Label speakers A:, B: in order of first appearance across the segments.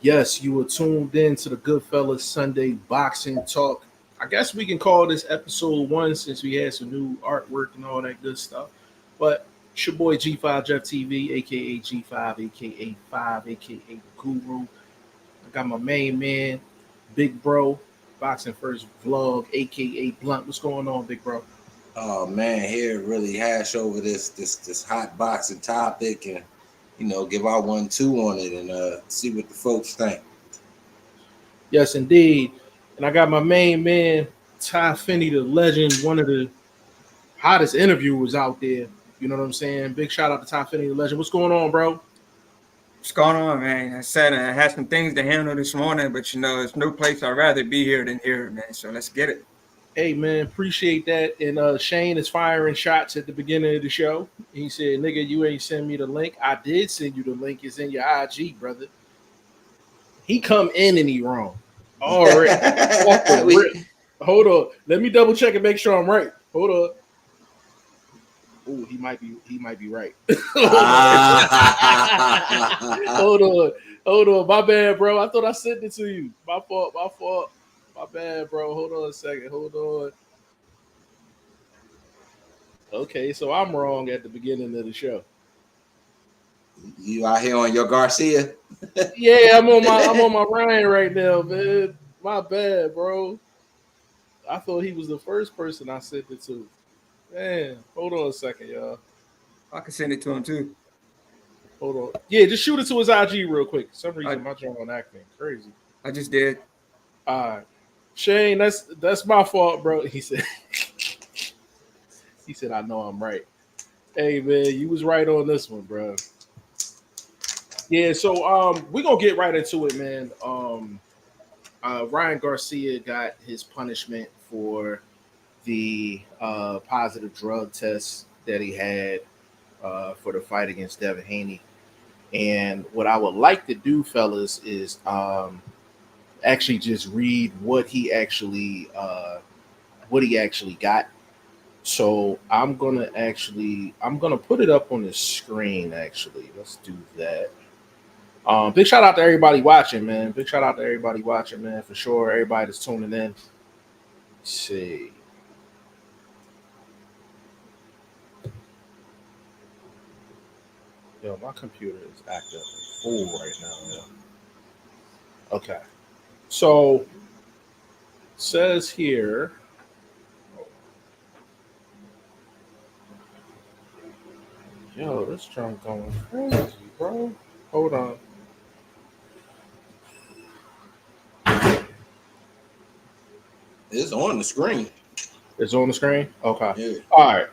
A: Yes, you were tuned in to the Goodfellas Sunday Boxing Talk. I guess we can call this episode one since we had some new artwork and all that good stuff. But it's your boy G5JeffTv, aka G5, aka 5, aka the Guru. I got my main man, Big Bro, Boxing First Vlog, aka Blunt. What's going on, Big Bro?
B: Oh man, here really hash over this hot boxing topic and give our 1-2 on it and see what the folks think.
A: Yes, indeed. And I got my main man, Ty Finney, the legend, one of the hottest interviewers out there. You know what I'm saying? Big shout out to Ty Finney, the legend. What's going on, bro?
C: What's going on, man? I said I had some things to handle this morning, but there's no place I'd rather be here than here, man. So let's get it.
A: Hey man, appreciate that. And Shane is firing shots at the beginning of the show. He said, "Nigga, you ain't send me the link." I did send you the link. It's in your IG, brother. He come in and he wrong. All right. Hold on. Let me double check and make sure I'm right. Hold on. Oh, he might be right. Hold on. My bad, bro. I thought I sent it to you. My fault. My bad, bro. Hold on a second. Hold on. Okay, so I'm wrong at the beginning of the show.
B: You out here on your Garcia?
A: Yeah, I'm on my Ryan right now, man. My bad, bro. I thought he was the first person I sent it to. Man, hold on a second, y'all.
C: I can send it to him too.
A: Hold on. Yeah, just shoot it to his IG real quick. For some reason my joint acting crazy.
C: I just did.
A: All right. Shane, that's my fault, bro. He said I know I'm right. Hey man, you was right on this one, bro. Yeah, so we're gonna get right into it, man. Ryan Garcia got his punishment for the positive drug test that he had for the fight against Devin Haney. And what I would like to do, fellas, is actually just read what he actually got. So I'm gonna put it up on the screen. Actually, let's do that. Big shout out to everybody watching, man. For sure. Everybody that's tuning in. Let's see. Yo, my computer is active full right now, yo. Okay. So says here. Yo, this junk going crazy, bro. Hold on.
B: It's on the screen.
A: It's on the screen? Okay.
B: Yeah.
A: All right.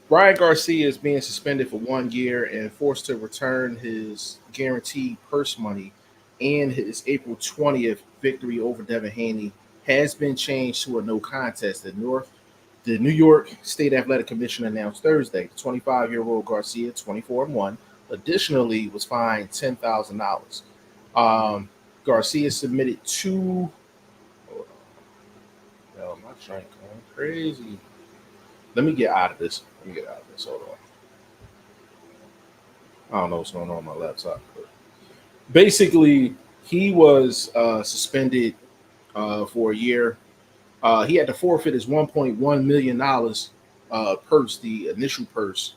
A: Ryan Garcia is being suspended for 1 year and forced to return his guaranteed purse money, and his April 20th victory over Devin Haney has been changed to a no contest. The New York State Athletic Commission announced Thursday the 25-year-old Garcia, 24-1, additionally was fined $10,000. Garcia submitted two. Yo, my train going crazy. Let me get out of this. Hold on. I don't know what's going on my laptop. But basically, he was suspended for a year. He had to forfeit his $1.1 million purse, the initial purse,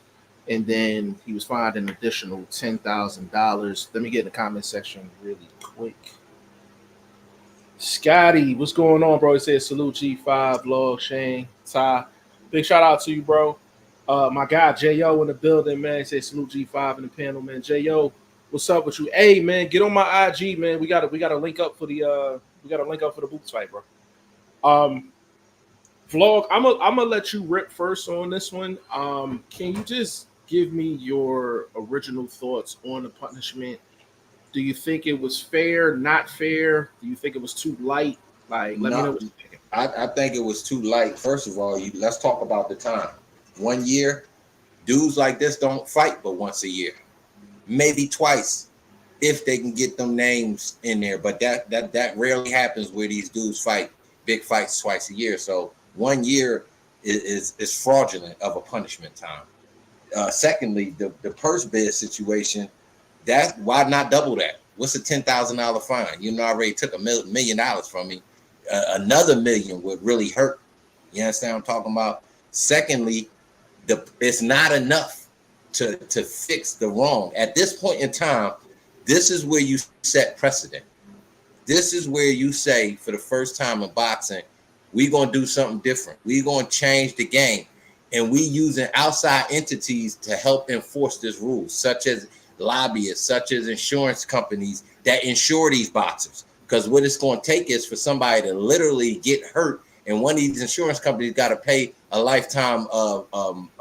A: and then he was fined an additional $10,000. Let me get in the comment section really quick. Scotty, what's going on, bro? He says salute G5, Vlog, Shane, Ty. Big shout out to you, bro. My guy J.O. in the building, man. He says salute G5 in the panel, man. J.O., what's up with you? Hey, man, get on my IG, man. We gotta link up for the boots fight, bro. Vlog, I'm gonna let you rip first on this one. Can you just give me your original thoughts on the punishment? Do you think it was fair, not fair? Do you think it was too light? Let me know what you think.
B: I think it was too light. First of all, let's talk about the time. 1 year, dudes like this don't fight but once a year, maybe twice, if they can get them names in there. But that rarely happens where these dudes fight big fights twice a year. So 1 year is fraudulent of a punishment time. Secondly, the purse bid situation. Why not double that? What's a $10,000 fine? You know, I already took $1 million from me. Another million would really hurt. You understand what I'm talking about? Secondly, it's not enough to fix the wrong. At this point in time, this is where you set precedent. This is where you say, for the first time in boxing, we're going to do something different. We're going to change the game. And we using outside entities to help enforce this rule, such as lobbyists, such as insurance companies that insure these boxers. Because what it's going to take is for somebody to literally get hurt, and one of these insurance companies got to pay a lifetime of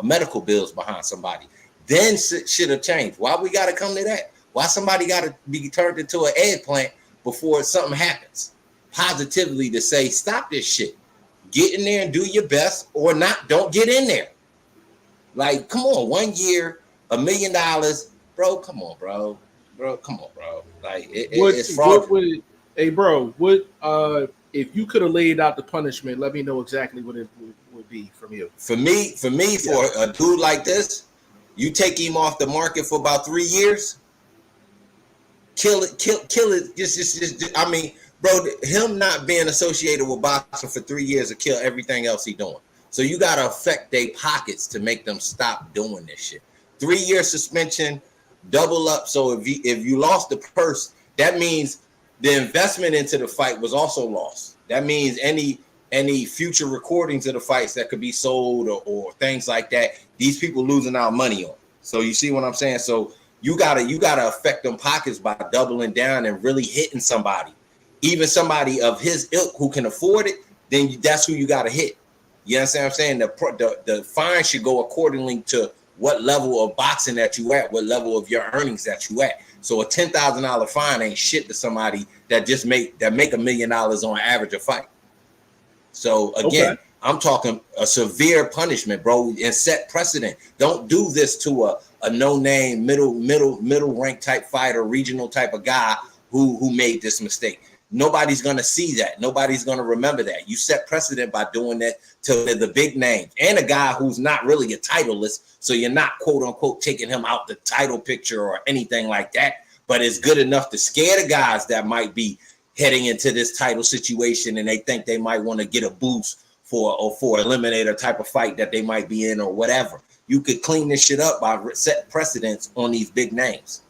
B: medical bills behind somebody. Then shit have changed. Why we got to come to that? Why somebody got to be turned into an eggplant before something happens? Positively to say, stop this shit. Get in there and do your best, or not. Don't get in there. Like, come on, 1 year, $1 million, bro. Come on, bro. Come on, bro. Like, it's fraud.
A: Hey, bro, what if you could have laid out the punishment? Let me know exactly what it would be from you.
B: For me, for a dude like this, you take him off the market for about 3 years. Kill it. Just. I mean, bro, him not being associated with boxing for 3 years will kill everything else he doing. So you gotta affect their pockets to make them stop doing this shit. 3 year suspension, double up. So if you lost the purse, that means the investment into the fight was also lost. That means any future recordings of the fights that could be sold or things like that, these people losing out money on. So you see what I'm saying? So you gotta affect them pockets by doubling down and really hitting somebody. Even somebody of his ilk who can afford it, then that's who you gotta hit. You understand what I'm saying? The fine should go accordingly to what level of boxing that you at, what level of your earnings that you at. So a $10,000 fine ain't shit to somebody that make $1 million on average a fight. So again, okay. I'm talking a severe punishment, bro, and set precedent. Don't do this to a no-name middle rank type fighter, regional type of guy who made this mistake. Nobody's gonna see that. Nobody's gonna remember that. You set precedent by doing that to the big names and a guy who's not really a titleist. So you're not quote unquote taking him out the title picture or anything like that. But it's good enough to scare the guys that might be heading into this title situation and they think they might want to get a boost for eliminator type of fight that they might be in or whatever. You could clean this shit up by set precedents on these big names,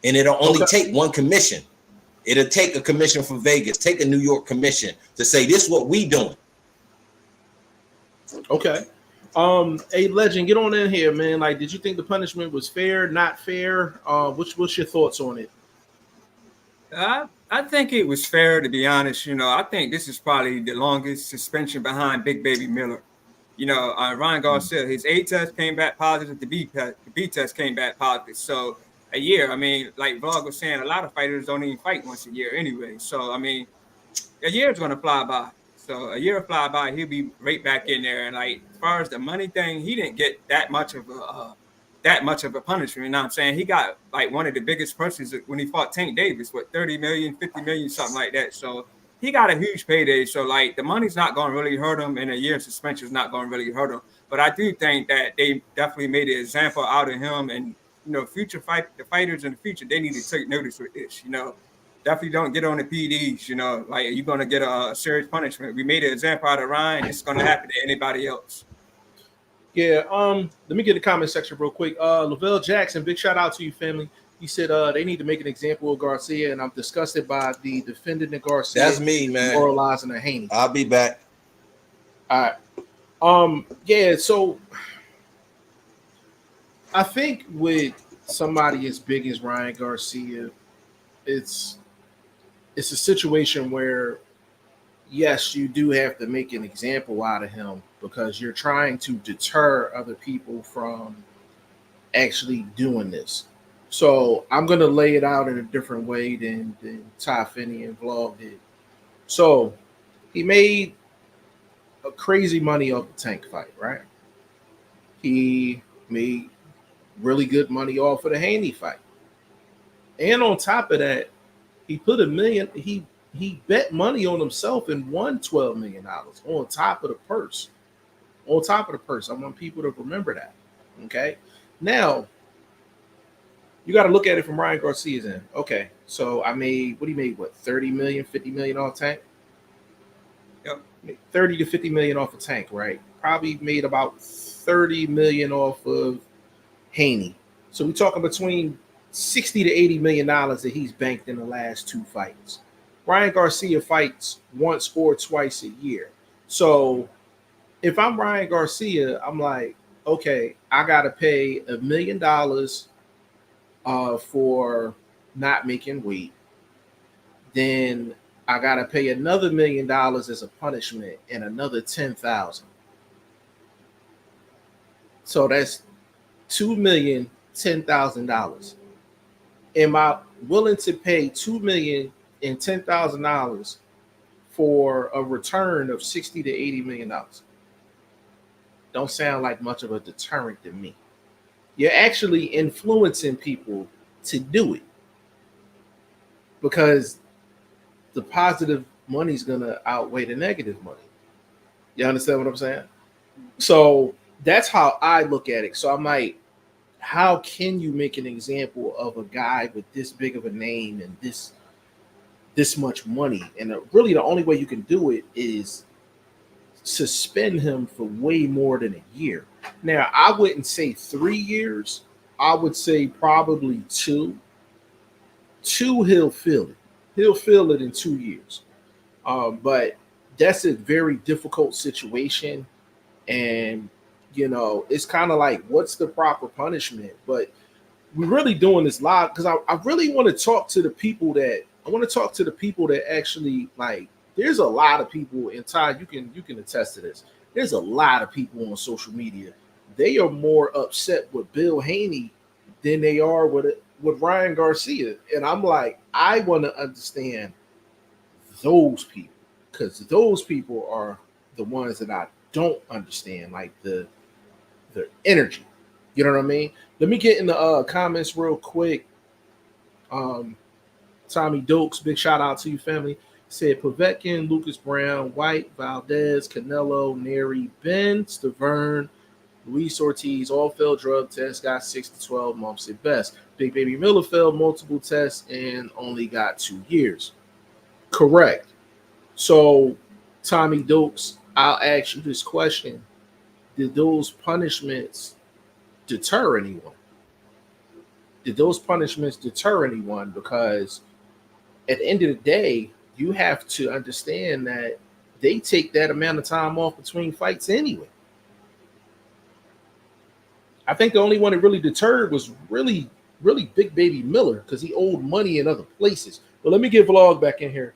B: and it'll only take one commission. It'll take a commission from Vegas, take a New York commission to say this is what we doing.
A: Okay. Hey, Legend, get on in here, man. Like, did you think the punishment was fair, not fair? What's your thoughts on it?
C: I think it was fair, to be honest. You know, I think this is probably the longest suspension behind Big Baby Miller. You know, Ryan Garcia, his A test came back positive, the B test came back positive. So a year, I mean, like Vlog was saying, a lot of fighters don't even fight once a year anyway. So, I mean, a year is going to fly by. So a year fly by, he'll be right back in there. And like, as far as the money thing, he didn't get that much of a punishment. You know what I'm saying? He got like one of the biggest punches when he fought Tank Davis, what, 30 million, 50 million, something like that. So he got a huge payday. So like the money's not going to really hurt him, and a year suspension is not going to really hurt him. But I do think that they definitely made an example out of him, and you know, the fighters in the future, they need to take notice with this. You know, definitely don't get on the PDs. You know, like you're going to get a serious punishment. We made an example out of Ryan. It's going to happen to anybody else.
A: Yeah, let me get the comment section real quick. Lavelle Jackson, big shout out to you, family. He said they need to make an example of Garcia, and I'm disgusted by the defendant of Garcia.
B: That's me, man.
A: Moralizing a Haney.
B: I'll be back.
A: All right. Yeah, so I think with somebody as big as Ryan Garcia, it's a situation where, yes, you do have to make an example out of him because you're trying to deter other people from actually doing this. So I'm going to lay it out in a different way than Ty Finney and Vlog did. So he made a crazy money off the Tank fight, right? He made really good money off of the Haney fight. And on top of that, he put $1 million, he bet money on himself and won $12 million on top of the purse. On top of the purse. I want people to remember that. Okay. Now, You got to look at it from Ryan Garcia's end. Okay, so I made what he made, what 30 million, 50 million off Tank.
C: Yep.
A: 30 to 50 million off of Tank, right? Probably made about 30 million off of Haney. So we're talking between 60 to 80 million dollars that he's banked in the last two fights. Ryan Garcia fights once or twice a year. So if I'm Ryan Garcia, I'm like, okay, I gotta pay $1 million for not making weight. Then I gotta pay another $1 million as a punishment and another 10,000. So that's 2 million, $10,000. Am I willing to pay 2 million and $10,000 for a return of 60 to 80 million dollars? Don't sound like much of a deterrent to me. You're actually influencing people to do it because the positive money is gonna outweigh the negative money. You understand what I'm saying? So that's how I look at it. So I'm like, how can you make an example of a guy with this big of a name and this much money? And really, the only way you can do it is suspend him for way more than a year. Now, I wouldn't say 3 years. I would say probably two. Two, he'll feel it. He'll feel it in 2 years. But that's a very difficult situation. And, it's kind of like, what's the proper punishment? But we're really doing this live because I really want to talk to the people that actually like. There's a lot of people in Ty. You can attest to this. There's a lot of people on social media. They are more upset with Bill Haney than they are with Ryan Garcia. And I'm like, I want to understand those people because those people are the ones that I don't understand, like the energy. You know what I mean? Let me get in the comments real quick. Tommy Dokes, big shout out to you, family. Said Povetkin, Lucas Brown, White, Valdez, Canelo, Neri, Ben, Stavern, Luis Ortiz all failed drug tests, got 6 to 12 months at best. Big Baby Miller failed multiple tests and only got 2 years. Correct. So, Tommy Dokes, I'll ask you this question. Did those punishments deter anyone? Did those punishments deter anyone? Because at the end of the day, you have to understand that they take that amount of time off between fights anyway. I think the only one that really deterred was really Big Baby Miller because he owed money in other places. But let me get Vlog back in here.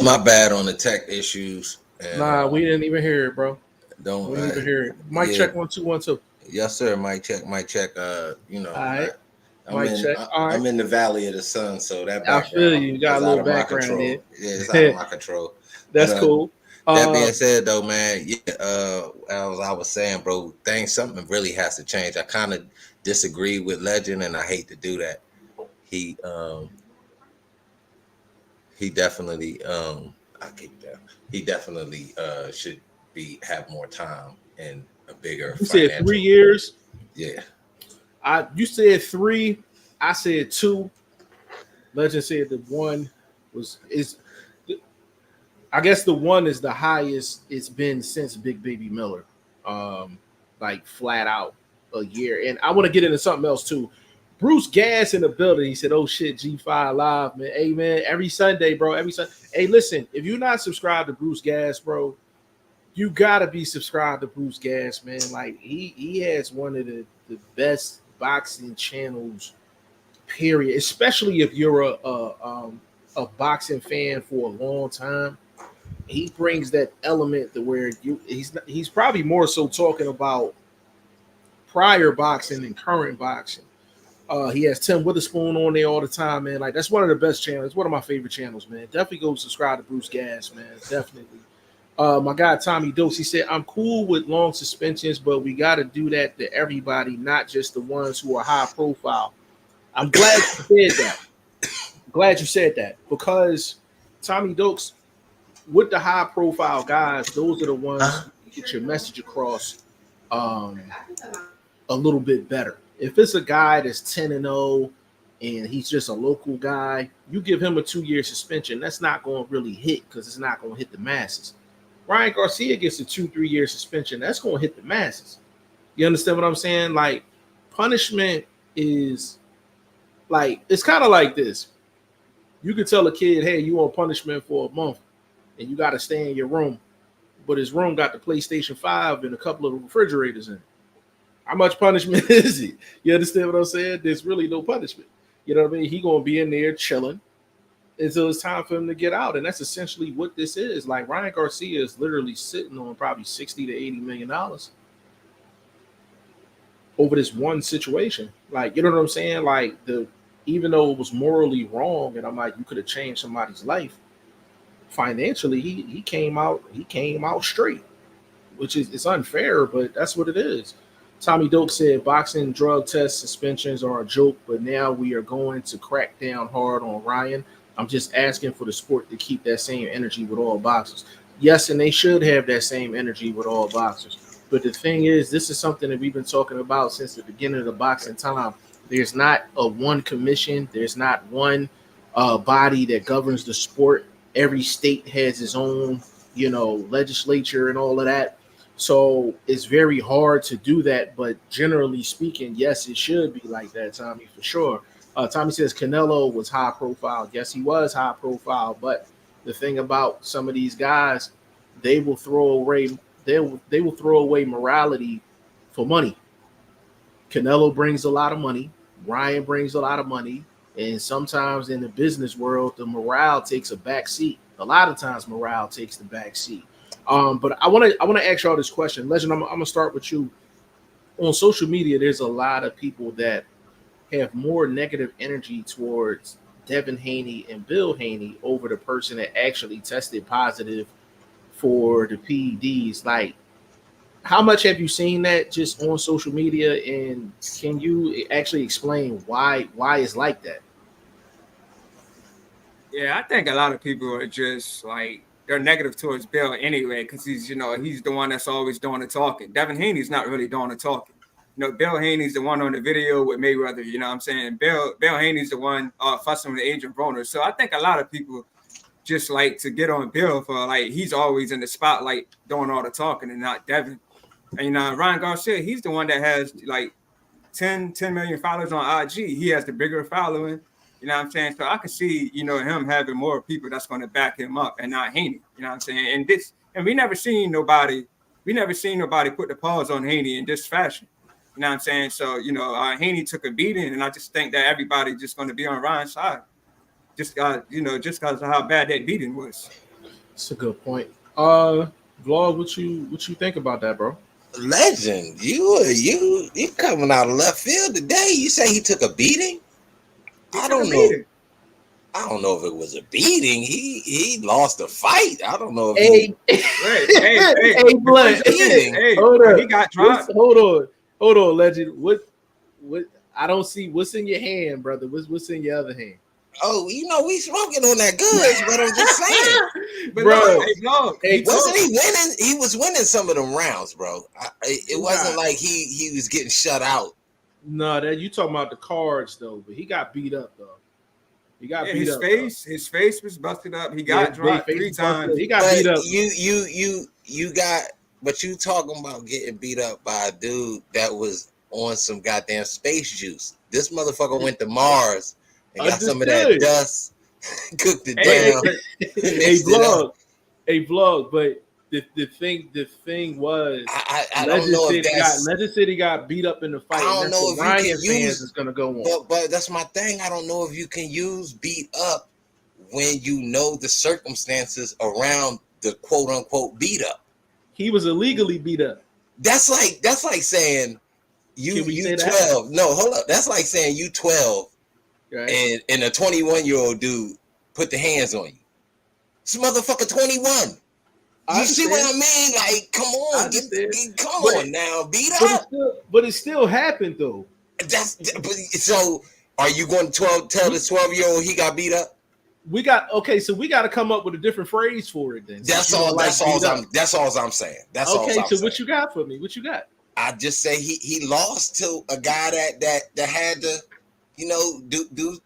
B: My bad on the tech issues. And,
A: nah, we didn't even hear it, bro.
B: We
A: didn't even hear it. Mic check 1 2 1 2.
B: Yes, sir. Mic check. All right. I'm in the Valley of the Sun, so that background,
A: I feel you got a little background there.
B: Yeah, it's out of my control.
A: That's cool.
B: That being said, though, man, as I was saying, bro, something really has to change. I kind of disagree with Legend, and I hate to do that. He definitely he definitely should have more time and a bigger.
A: You said 3 years.
B: Yeah.
A: You said 3. I said 2. Legend said the 1 is. I guess the 1 is the highest it's been since Big Baby Miller, like flat out a year. And I want to get into something else too. Bruce Gas in the building. He said, "Oh shit, G5 live, man. Hey man, every Sunday, bro. Every Sunday. Hey, listen, if you're not subscribed to Bruce Gas, bro, you gotta be subscribed to Bruce Gas, man. Like he has one of the best boxing channels, period. Especially if you're a boxing fan for a long time. He brings that element to where he's probably more so talking about prior boxing than current boxing. He has Tim Witherspoon on there all the time, man. Like that's one of the best channels. It's one of my favorite channels, man. Definitely go subscribe to Bruce Gas, man. Definitely. My guy Tommy Dose, he said, I'm cool with long suspensions, but we got to do that to everybody, not just the ones who are high profile. I'm glad you said that. Glad you said that because Tommy Dokes, with the high profile guys, those are the ones who get your message across a little bit better. If it's a guy that's 10-0 and he's just a local guy, you give him a 2-year suspension. That's not going to really hit because it's not going to hit the masses. Ryan Garcia gets a 2-3 year suspension. That's going to hit the masses. You understand what I'm saying? Like, punishment is like, it's kind of like this. You could tell a kid, hey, you on punishment for a month and you got to stay in your room, but his room got the PlayStation 5 and a couple of refrigerators in it. How much punishment is it? You understand what I'm saying? There's really no punishment. You know what I mean? He going to be in there chilling until it's time for him to get out. And that's essentially what this is. Like, Ryan Garcia is literally sitting on probably $60 to $80 million over this one situation. Like, you know what I'm saying? Like, even though it was morally wrong, and I'm like, you could have changed somebody's life, financially, he came out straight, which is, it's unfair, but that's what it is. Tommy Doak said boxing drug test suspensions are a joke, but now we are going to crack down hard on Ryan. I'm just asking for the sport to keep that same energy with all boxers. Yes, and they should have that same energy with all boxers. But the thing is, this is something that we've been talking about since the beginning of the boxing time. There's not a one commission. There's not one body that governs the sport. Every state has its own, legislature and all of that. So it's very hard to do that. But generally speaking, yes, it should be like that, Tommy, for sure. Tommy says Canelo was high profile. Yes, he was high profile. But the thing about some of these guys, they will throw away morality for money. Canelo brings a lot of money. Ryan brings a lot of money. And sometimes in the business world, the morale takes a back seat. A lot of times morale takes the back seat. But I want to ask y'all this question. Legend, I'm gonna start with you. On social media, there's a lot of people that have more negative energy towards Devin Haney and Bill Haney over the person that actually tested positive for the PEDs. Like, how much have you seen that just on social media, and can you actually explain why it's like that?
C: Yeah, I think a lot of people are just like, they're negative towards Bill anyway, because he's the one that's always doing the talking. Devin Haney's not really doing the talking. Bill Haney's the one on the video with Mayweather. You know what I'm saying? Bill Haney's the one fussing with Adrian Broner. So I think a lot of people just like to get on Bill for, like, he's always in the spotlight doing all the talking and not Devin. And Ryan Garcia, he's the one that has like 10 million followers on IG. He has the bigger following. You know what I'm saying? So I can see, him having more people that's going to back him up and not Haney. You know what I'm saying? And we never seen nobody put the pause on Haney in this fashion. You know what I'm saying? So, Haney took a beating, and I just think that everybody just going to be on Ryan's side. Just because of how bad that beating was.
A: That's a good point. Vlog, what you think about that, bro?
B: Legend, you coming out of left field today. You say he took a beating? I don't know if it was a beating. He lost a fight. I don't know if
A: hey, Blunt.
C: Hey,
A: hold on.
C: He got dropped.
A: Hold on, Legend. What? I don't see what's in your hand, brother. What's in your other hand?
B: Oh, we smoking on that goods, but I'm just saying,
C: but
B: bro.
C: Wasn't
B: he winning? He was winning some of them rounds, bro. It wasn't like he was getting shut out.
A: No, that you talking about the cards though, but he got beat up though. He got beat up.
C: His face was busted up. He got dropped 3 times.
A: He got beat up.
B: You got, but you talking about getting beat up by a dude that was on some goddamn space juice. This motherfucker went to Mars and got some of that dust, cooked it down.
A: A vlog, but the thing was,
B: I don't know if that's
A: Legend City got beat up in the fight.
B: I don't know if
A: Ryan
B: you can
A: fans is gonna go on.
B: But that's my thing. I don't know if you can use beat up when you know the circumstances around the quote unquote beat up.
A: He was illegally beat up.
B: That's like saying you 12. No, hold up. That's like saying you 12, right, and a 21-year-old dude put the hands on you. This motherfucker 21. You see what I mean? Like, come on, come on now, beat up.
A: But it still happened though.
B: So are you going to tell this 12-year-old he got beat up?
A: So we got to come up with a different phrase for it then.
B: That's all I'm saying.
A: So what you got for me? What you got?
B: I just say he lost to a guy that had to, you know,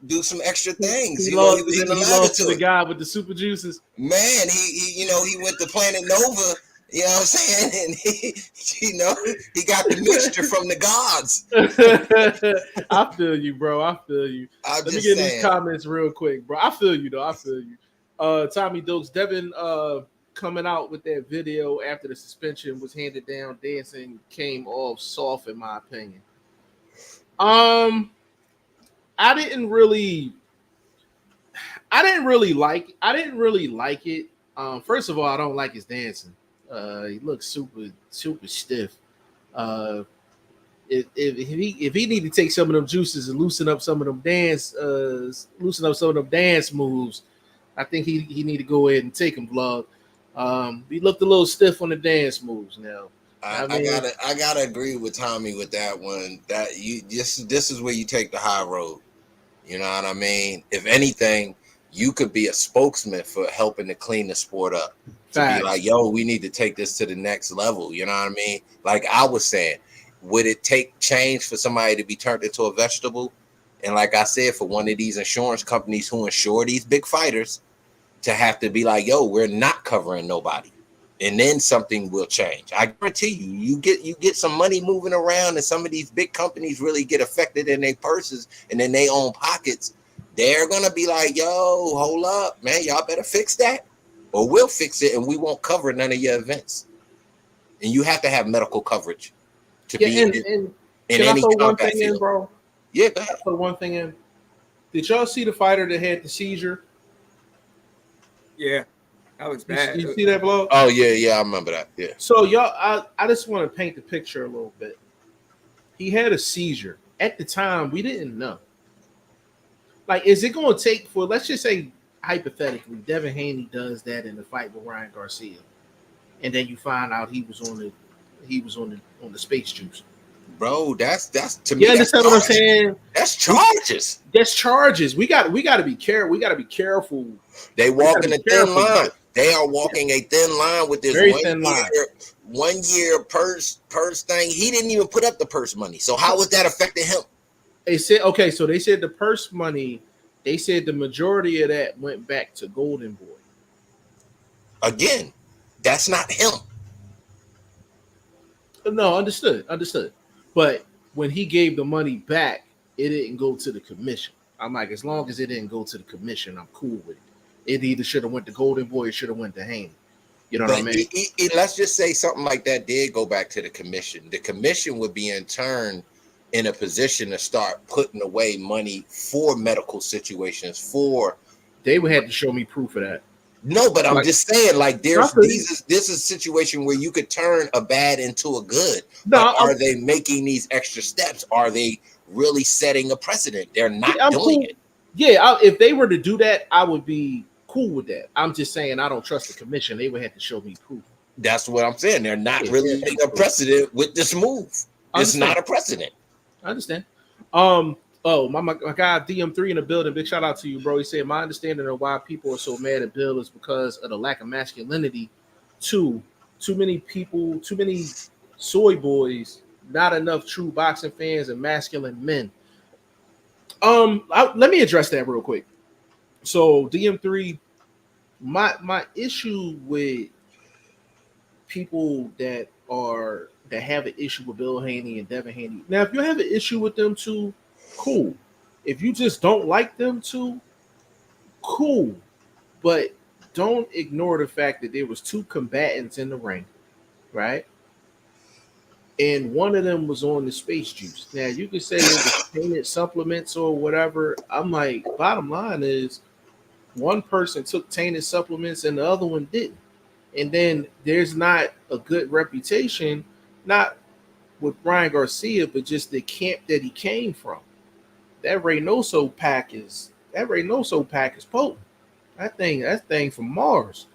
B: do some extra things.
A: He
B: You know, he
A: lost.
B: was in the
A: He lost to the
B: laboratory.
A: guy with the super juices.
B: Man, he you know, he went to Planet Nova. You know what I'm saying? And you know, he got the mixture from the gods.
A: I feel you, bro. I feel you.
B: I'm
A: Let me
B: just
A: get
B: saying.
A: these comments real quick, bro. I feel you, though. I feel you. Tommy Dokes, Devin coming out with that video after the suspension was handed down, dancing came off soft, in my opinion. I didn't really like it. First of all, I don't like his dancing. He looks super stiff. Uh, if he need to take some of them juices and loosen up some of them dance moves, I think he need to go ahead and take them, vlog. He looked a little stiff on the dance moves now.
B: I gotta agree with Tommy with that one. That you this is where you take the high road. You know what I mean? If anything, you could be a spokesman for helping to clean the sport up. To be like, yo, we need to take this to the next level. You know what I mean? Like I was saying, would it take change for somebody to be turned into a vegetable? And like I said, for one of these insurance companies who insure these big fighters to have to be like, yo, we're not covering nobody. And then something will change. I guarantee you get some money moving around, and some of these big companies really get affected in their purses and in their own pockets. They're gonna be like, yo, hold up, man, y'all better fix that, or we'll fix it and we won't cover none of your events. And you have to have medical coverage to be in any combat field.
A: Bro?
B: Yeah, go ahead.
A: Put one thing in. Did y'all see the fighter that had the seizure?
C: Yeah. That was bad.
A: You see that, vlog?
B: Oh yeah, I remember that. Yeah.
A: So y'all, I just want to paint the picture a little bit. He had a seizure. At the time, we didn't know. Like, is it going to take for, let's just say hypothetically, Devin Haney does that in the fight with Ryan Garcia, and then you find out he was on the space juice.
B: Bro, that's to me.
A: You understand what I'm saying?
B: That's charges.
A: That's charges. We got to be careful. We got to be careful.
B: They walking a thin line. They are walking a thin line with this one year purse thing. He didn't even put up the purse money. So how was that affecting him?
A: They said, okay, so they said the purse money, they said the majority of that went back to Golden Boy.
B: Again, that's not him.
A: No, understood. But when he gave the money back, it didn't go to the commission. I'm like, as long as it didn't go to the commission, I'm cool with it. It either should have went to Golden Boy, it should have went to Haney. You know what I mean?
B: Let's just say something like that did go back to the commission. The commission would be in turn in a position to start putting away money for medical situations.
A: They would have to show me proof of that.
B: No, but I'm just saying, like, this is a situation where you could turn a bad into a good. No, are they making these extra steps? Are they really setting a precedent? They're not doing it.
A: Yeah, if they were to do that, I would be cool with that. I'm just saying I don't trust the commission. They would have to show me proof.
B: That's what I'm saying. They're not really making a precedent with this move. It's not a precedent.
A: I understand. Oh, my guy DM3 in the building. Big shout out to you, bro. He said, my understanding of why people are so mad at Bill is because of the lack of masculinity. Too many people, too many soy boys, not enough true boxing fans and masculine men. Let me address that real quick. So DM3, my issue with people that have an issue with Bill Haney and Devin Haney. Now, if you have an issue with them too, cool. If you just don't like them too, cool. But don't ignore the fact that there was two combatants in the ring, right? And one of them was on the space juice. Now, you can say it was tainted supplements or whatever. I'm like, bottom line is one person took tainted supplements and the other one didn't. And then there's not a good reputation, not with Ryan Garcia, but just the camp that he came from. That Reynoso pack is potent. That thing from Mars.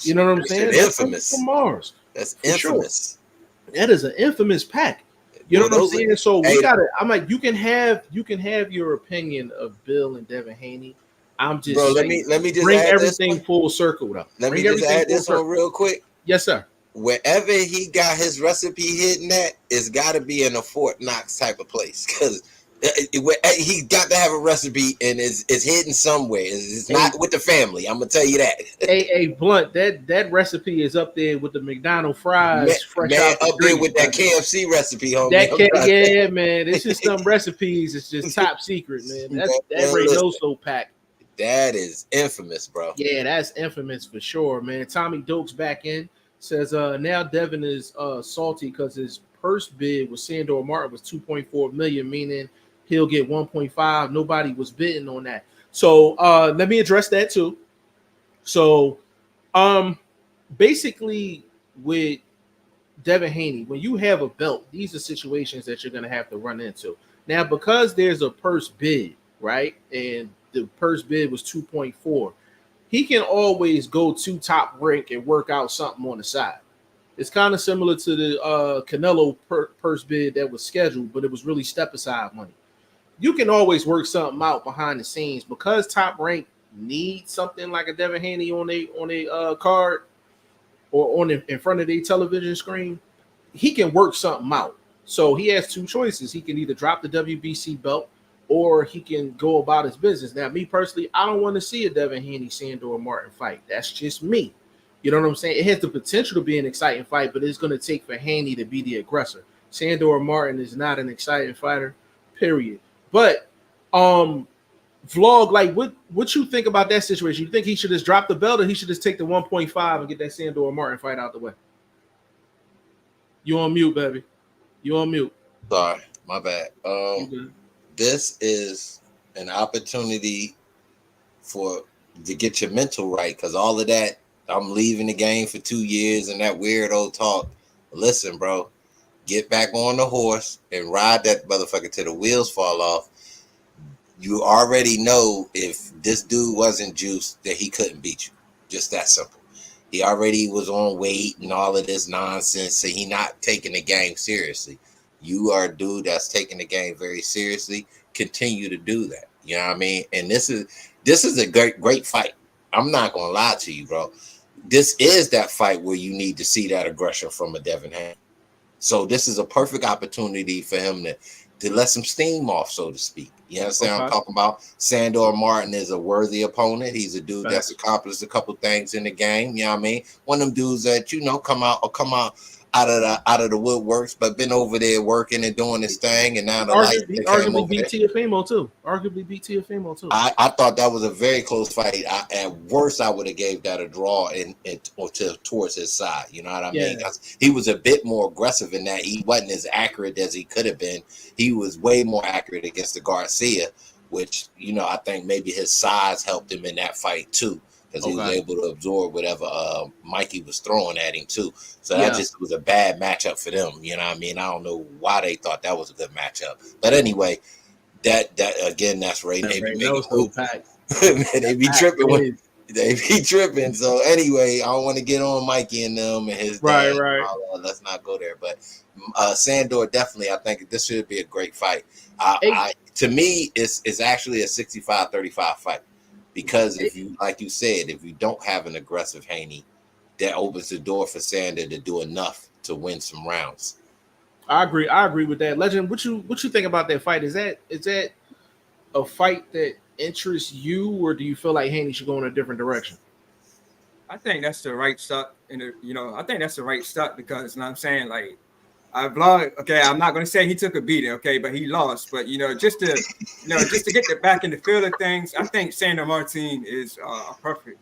A: You know what I'm saying?
B: Infamous.
A: From Mars.
B: That's infamous.
A: Sure. That is an infamous pack. You know what I'm saying? So we got it. I'm like, you can have your opinion of Bill and Devin Haney. I'm just
B: saying, let me just
A: bring everything full circle though.
B: Let me just add this one real quick.
A: Yes, sir.
B: wherever he got his recipe hidden at, it's got to be in a Fort Knox type of place because he got to have a recipe and it's hidden somewhere. It's not with the family. I'm gonna tell you that.
A: Hey, Blunt, that recipe is up there with the McDonald's fries fresh
B: man,
A: out the
B: up there
A: grease,
B: with that
A: brother.
B: KFC recipe, homie.
A: Yeah, man. It's just some recipes. It's just top secret, man. That Ray No So pack.
B: That is infamous, bro.
A: Yeah, that's infamous for sure, man. Tommy Dokes back in says now Devin is salty because his purse bid with Sandor Martin was 2.4 million, meaning he'll get 1.5. Nobody was bidding on that. So let me address that too. So basically with Devin Haney, when you have a belt, these are situations that you're gonna have to run into. Now, because there's a purse bid, right? And the purse bid was 2.4. He can always go to Top Rank and work out something on the side. It's kind of similar to the Canelo purse bid that was scheduled, but it was really step aside money. You can always work something out behind the scenes because Top Rank needs something like a Devin Haney on a card or in front of their television screen. He can work something out. So he has two choices. He can either drop the WBC belt or he can go about his business. Now, me personally, I don't want to see a Devin Haney Sandor Martin fight. That's just me. You know what I'm saying? It has the potential to be an exciting fight, but it's going to take for Haney to be the aggressor. Sandor Martin is not an exciting fighter, period. But Vlog, like what you think about that situation? You think he should just drop the belt or he should just take the 1.5 and get that Sandor Martin fight out the way? You on mute, baby. You on mute.
B: Sorry, my bad. This is an opportunity to get your mental right, because all of that, I'm leaving the game for 2 years and that weird old talk. Listen, bro, get back on the horse and ride that motherfucker till the wheels fall off. You already know if this dude wasn't juiced that he couldn't beat you. Just that simple. He already was on weight and all of this nonsense, so he not taking the game seriously. You are a dude that's taking the game very seriously. Continue to do that. You know what I mean? And this is a great fight. I'm not gonna lie to you, bro. This is that fight where you need to see that aggression from a Devin Haney. So this is a perfect opportunity for him to let some steam off, so to speak. You understand what I'm talking about? Sandor Martin is a worthy opponent. He's a dude that's accomplished a couple things in the game. You know what I mean? One of them dudes that, come out out of the woodworks, but been over there working and doing his thing, and now the light
A: arguably beat Tiafimo too.
B: I thought that was a very close fight. At worst, I would have gave that a draw towards his side. You know what I mean? He was a bit more aggressive in that. He wasn't as accurate as he could have been. He was way more accurate against the Garcia, which I think maybe his size helped him in that fight too, because he was able to absorb whatever Mikey was throwing at him too. So that just was a bad matchup for them. You know what I mean? I don't know why they thought that was a good matchup. But anyway, that again, that's Ray. They be they be tripping. They be tripping. So anyway, I don't want to get on Mikey and them and his dad. Let's not go there. But Sandor, definitely, I think this should be a great fight. To me, it's actually a 65-35 fight. Because if you, like you said, if you don't have an aggressive Haney, that opens the door for Sander to do enough to win some rounds.
A: I agree with that. Legend, what you think about that fight? Is that a fight that interests you, or do you feel like Haney should go in a different direction?
C: I think that's the right stuff. I think that's the right stuff because I'm saying, like, I vlog. Okay, I'm not going to say he took a beating. Okay, but he lost. But just to get back in the field of things, I think Sandor Martin is a perfect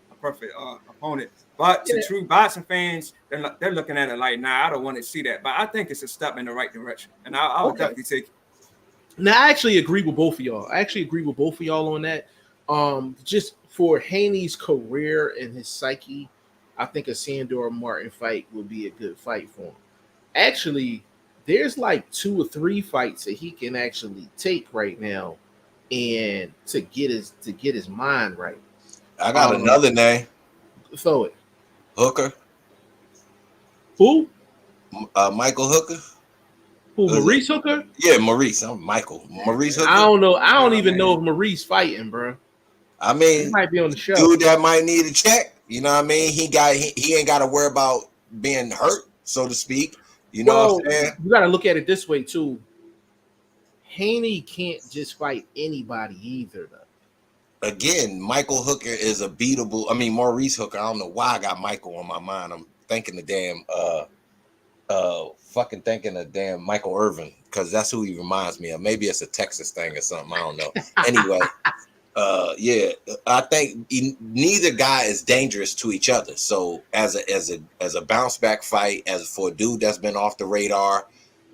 C: opponent. But to true boxing fans, they're looking at it like, nah, I don't want to see that. But I think it's a step in the right direction, and I would definitely take it.
A: Now, I actually agree with both of y'all. On that. Just for Haney's career and his psyche, I think a Sandor Martin fight would be a good fight for him. Actually, there's like 2 or 3 fights that he can actually take right now, and to get his mind right.
B: I got another name.
A: Throw it.
B: Hooker.
A: Who?
B: Michael Hooker.
A: Who? Maurice Hooker?
B: Yeah, Maurice. I'm Michael. Maurice Hooker.
A: I don't know. I don't even know if Maurice fighting, bro.
B: I mean,
A: he might be on the show.
B: Dude that might need a check. You know what I mean? He ain't got to worry about being hurt, so to speak. You know what
A: Well,
B: I'm saying?
A: you got to look at it this way too. Haney can't just fight anybody either, though.
B: Again, Michael Hooker is a beatable. I mean, Maurice Hooker. I don't know why I got Michael on my mind. I'm thinking the damn fucking thinking of damn Michael Irvin, because that's who he reminds me of. Maybe it's a Texas thing or something. I don't know. Anyway, yeah, I think neither guy is dangerous to each other. So as a bounce back fight, as for a dude that's been off the radar,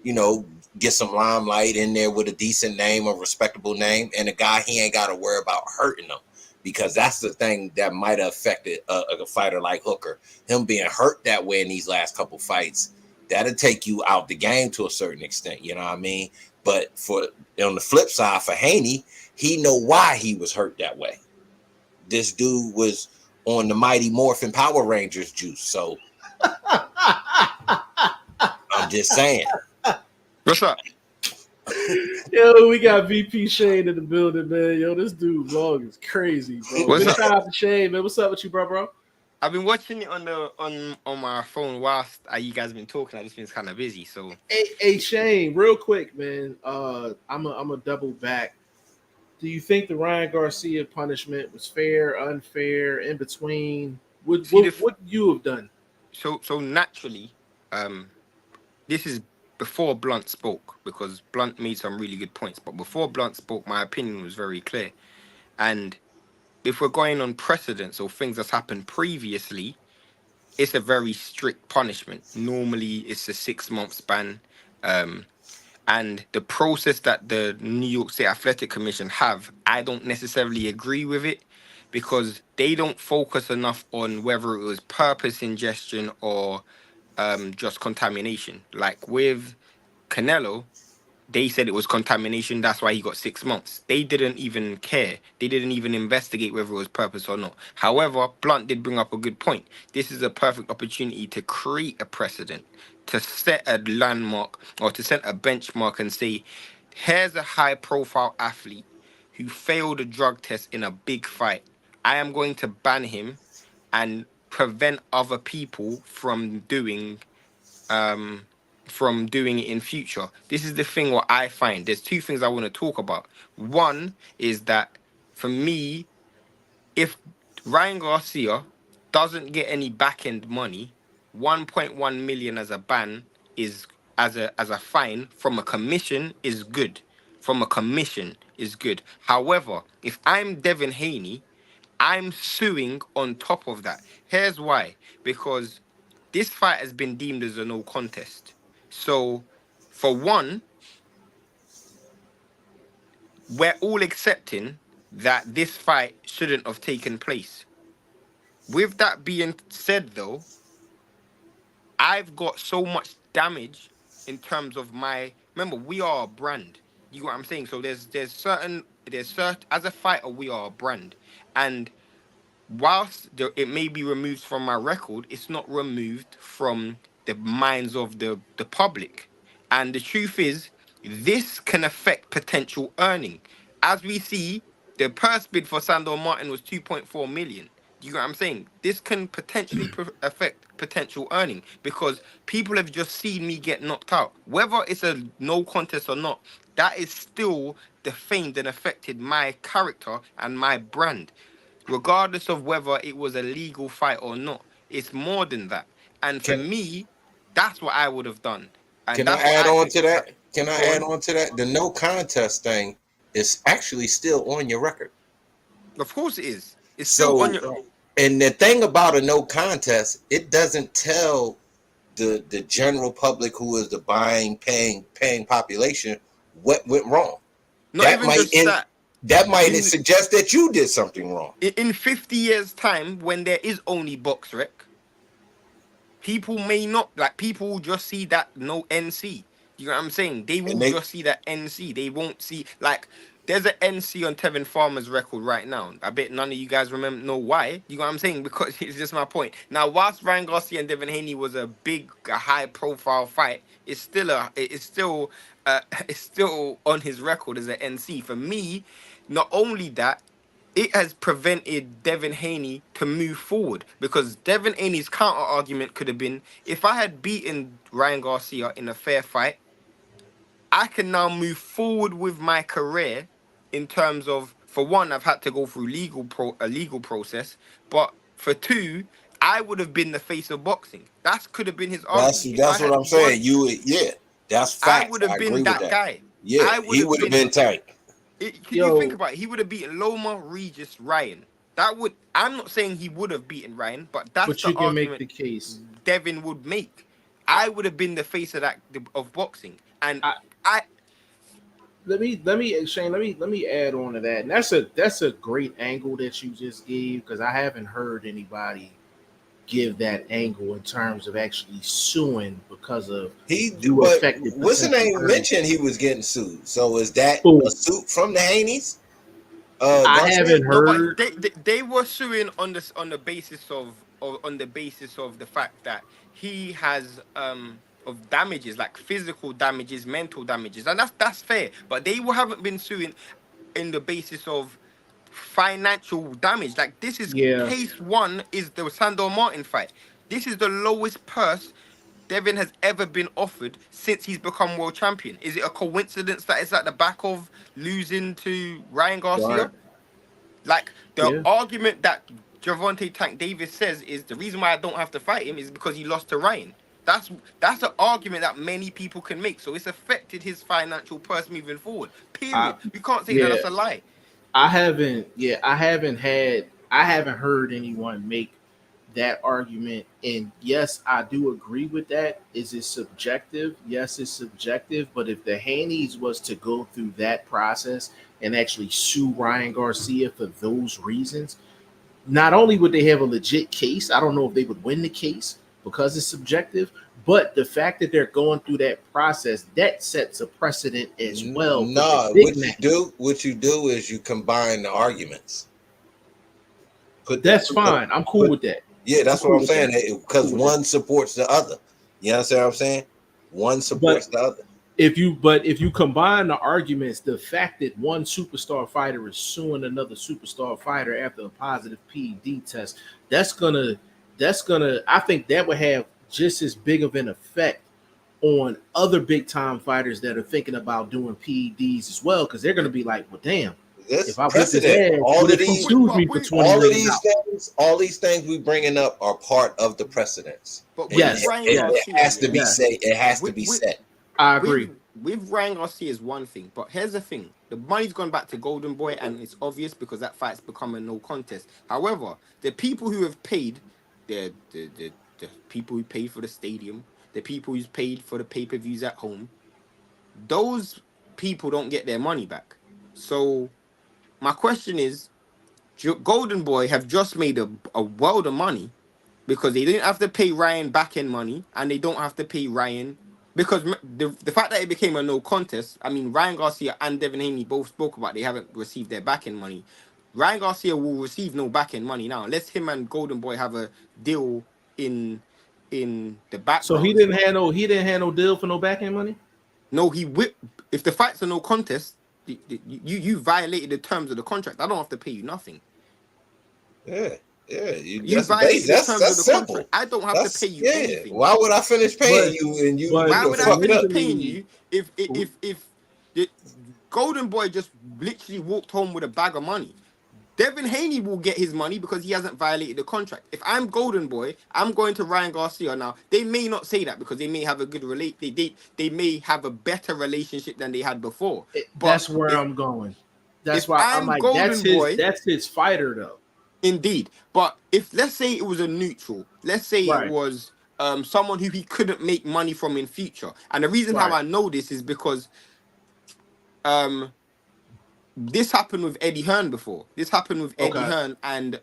B: you know, get some limelight in there with a decent name, a respectable name, and a guy he ain't got to worry about hurting him, because that's the thing that might have affected a fighter like Hooker. Him being hurt that way in these last couple fights, that'll take you out the game to a certain extent. You know what I mean? But for on the flip side, for Haney, he know why he was hurt that way. This dude was on the Mighty Morphin Power Rangers juice. So I'm just saying.
D: What's up?
A: Yo, we got VP Shane in the building, man. Yo, this dude vlog is crazy, bro.
D: What's
A: Big
D: up?
A: shout out to Shane, man. What's up with you, bro?
D: I've been watching it on my phone whilst you guys have been talking. I just been kind of busy, so.
A: Hey, Shane, real quick, man. I'm a double back. Do you think the Ryan Garcia punishment was fair, unfair, in between? What would you have done?
D: So naturally, this is before Blunt spoke, because Blunt made some really good points. But before Blunt spoke, my opinion was very clear. And if we're going on precedents or things that's happened previously, it's a very strict punishment. Normally, it's a 6-month ban. And the process that the New York State Athletic Commission have, I don't necessarily agree with it, because they don't focus enough on whether it was purpose ingestion or just contamination. Like with Canelo, they said it was contamination. That's why he got 6 months. They didn't even care. They didn't even investigate whether it was purpose or not. However, Blunt did bring up a good point. This is a perfect opportunity to create a precedent, to set a landmark or to set a benchmark and say, here's a high profile athlete who failed a drug test in a big fight. I am going to ban him and prevent other people from doing it in future. This is the thing what I find. There's two things I want to talk about. One is that for me, if Ryan Garcia doesn't get any back end money, 1.1 million as a ban is as a fine from a commission is good. From a commission is good. However, if I'm Devin Haney, I'm suing on top of that. Here's why. Because this fight has been deemed as a no contest. So, for one, we're all accepting that this fight shouldn't have taken place. With that being said, though, I've got so much damage in terms of my. Remember, we are a brand. You know what I'm saying? So there's certain as a fighter, we are a brand, and whilst it may be removed from my record, it's not removed from the minds of the public. And the truth is, this can affect potential earning. As we see, the purse bid for Sandor Martin was 2.4 million. You know what I'm saying? This can potentially affect potential earning, because people have just seen me get knocked out. Whether it's a no contest or not, that is still defamed and affected my character and my brand, regardless of whether it was a legal fight or not. It's more than that. And for
B: Can
D: me, that's what I would have done. And
B: can I
D: that's what
B: add
D: I
B: on
D: think
B: to
D: should
B: that?
D: happen.
B: Can I
D: Go
B: add
D: on.
B: on to that? The no contest thing is actually still on your record.
D: Of course it is. It's still
B: So,
D: on your.
B: and the thing about a no contest, it doesn't tell the general public, who is the paying population, what went wrong.
D: Not
B: That
D: even
B: might
D: just that. In
B: suggest that you did something wrong.
D: in 50 years' time, when there is only box rec, people may not, like, people will just see that no NC. You know what I'm saying? They
B: And
D: will
B: they
D: just see that NC. They won't see, like, there's an NC on Tevin Farmer's record right now. I bet none of you guys know why. You know what I'm saying? Because it's just my point. Now, whilst Ryan Garcia and Devin Haney was a high profile fight, it's still on his record as an NC. For me, not only that, it has prevented Devin Haney to move forward, because Devin Haney's counter argument could have been, if I had beaten Ryan Garcia in a fair fight, I can now move forward with my career in terms of, for one, I've had to go through a legal process, but for two, I would have been the face of boxing. That could have been his argument. If I
B: That's what
D: had
B: I'm
D: won,
B: saying. That's
D: I
B: facts.
D: would have
B: I agree
D: been
B: with
D: that
B: that.
D: guy.
B: Yeah,
D: I would
B: he
D: have
B: would have
D: been.
B: been tight.
D: Can you think
A: Yo,
D: about it? He would have beaten Loma, Regis, Ryan. That would. I'm not saying he would have beaten Ryan, but that's
A: but
D: the
A: you can make
D: argument
A: the case.
D: Devin would make.
A: I,
D: I would have been the face of boxing, and
A: I
D: I
A: Shane, let me add on to that. And that's a great angle that you just gave, because I haven't heard anybody give that angle in terms of actually suing because of you
B: But
A: affected
B: what's the
A: potential
B: name
A: earnings.
B: mentioned he was getting sued. So is that
A: Who?
B: a suit from the Haneys?
A: I
B: Garcia?
A: haven't
D: no, but
A: heard.
D: they were suing on this on the basis of the fact that he has of damages, like physical damages, mental damages, and that's fair. But haven't been suing in the basis of financial damage. Like, this is
A: Yeah,
D: case one, is the Sandor Martin fight. This is the lowest purse Devin has ever been offered since he's become world champion. Is it a coincidence that it's at the back of losing to Ryan
A: right.
D: Garcia? Like, the
A: Yeah,
D: argument that Javante Tank Davis says is the reason why I don't have to fight him is because he lost to Ryan. That's an argument that many people can make. So it's affected his financial purse moving forward.
A: I
D: Period. We can't say that
A: yeah
D: that's a lie.
A: I haven't heard anyone make that argument. And yes, I do agree with that. Is it subjective? Yes, it's subjective. But if the Haney's was to go through that process and actually sue Ryan Garcia for those reasons, not only would they have a legit case, I don't know if they would win the case because it's subjective, but the fact that they're going through that process, that sets a precedent as well for the
B: No,
A: big match.
B: what you do is you combine the arguments.
A: That's fine. I'm cool with that.
B: Yeah,
A: I'm
B: that's what
A: cool
B: I'm
A: with that.
B: saying. Because
A: Cool with that.
B: one supports the other. You understand what I'm saying? One supports
A: But
B: the other.
A: if you combine the arguments, the fact that one superstar fighter is suing another superstar fighter after a positive PED test, that's gonna I think that would have just as big of an effect on other big time fighters that are thinking about doing PEDs as well, because they're gonna be like, well, damn,
B: This
A: if I whip his
B: precedent.
A: ass, what if he sues me for
B: All these things we bringing up are part of the precedents.
D: But with
A: Yes,
D: Ryan
A: yes,
B: It
D: Garcia,
B: has to be
A: yes.
B: said. It has to
D: with,
B: be
D: with,
B: said.
A: I agree.
D: with Ryan Garcia is one thing, but here's the thing: the money's gone back to Golden Boy, and it's obvious because that fight's become a no contest. However, the people who have paid, the people who paid for the stadium, the people who's paid for the pay-per-views at home, those people don't get their money back. So my question is, Golden Boy have just made a world of money because they didn't have to pay Ryan back end money, and they don't have to pay Ryan because the fact that it became a no contest. I mean, Ryan Garcia and Devin Haney both spoke about they haven't received their back end money. Ryan Garcia will receive no back end money now unless him and Golden Boy have a deal in the
A: So
D: background.
A: he didn't have no deal for no backhand money.
D: No, if the fight's a no contest, you violated the terms of the contract. I don't have to pay you nothing.
B: Yeah.
D: You violated the terms of the
B: simple.
D: contract. I don't have to pay you anything.
B: Why would I finish paying you and you?
D: Why would I finish
A: initially-
D: paying you if the Golden Boy just literally walked home with a bag of money? Devin Haney will get his money because he hasn't violated the contract. If I'm Golden Boy, I'm going to Ryan Garcia now. They may not say that because they may have a good they may have a better relationship than they had before. But
A: That's where I'm going. That's why I'm like, that's his fighter though.
D: Indeed. But if, let's say it was a neutral, let's say
A: Right.
D: it was someone who he couldn't make money from in future. And the reason how
A: Right.
D: I know this is because this happened with Eddie Hearn before. This happened with Eddie Hearn, and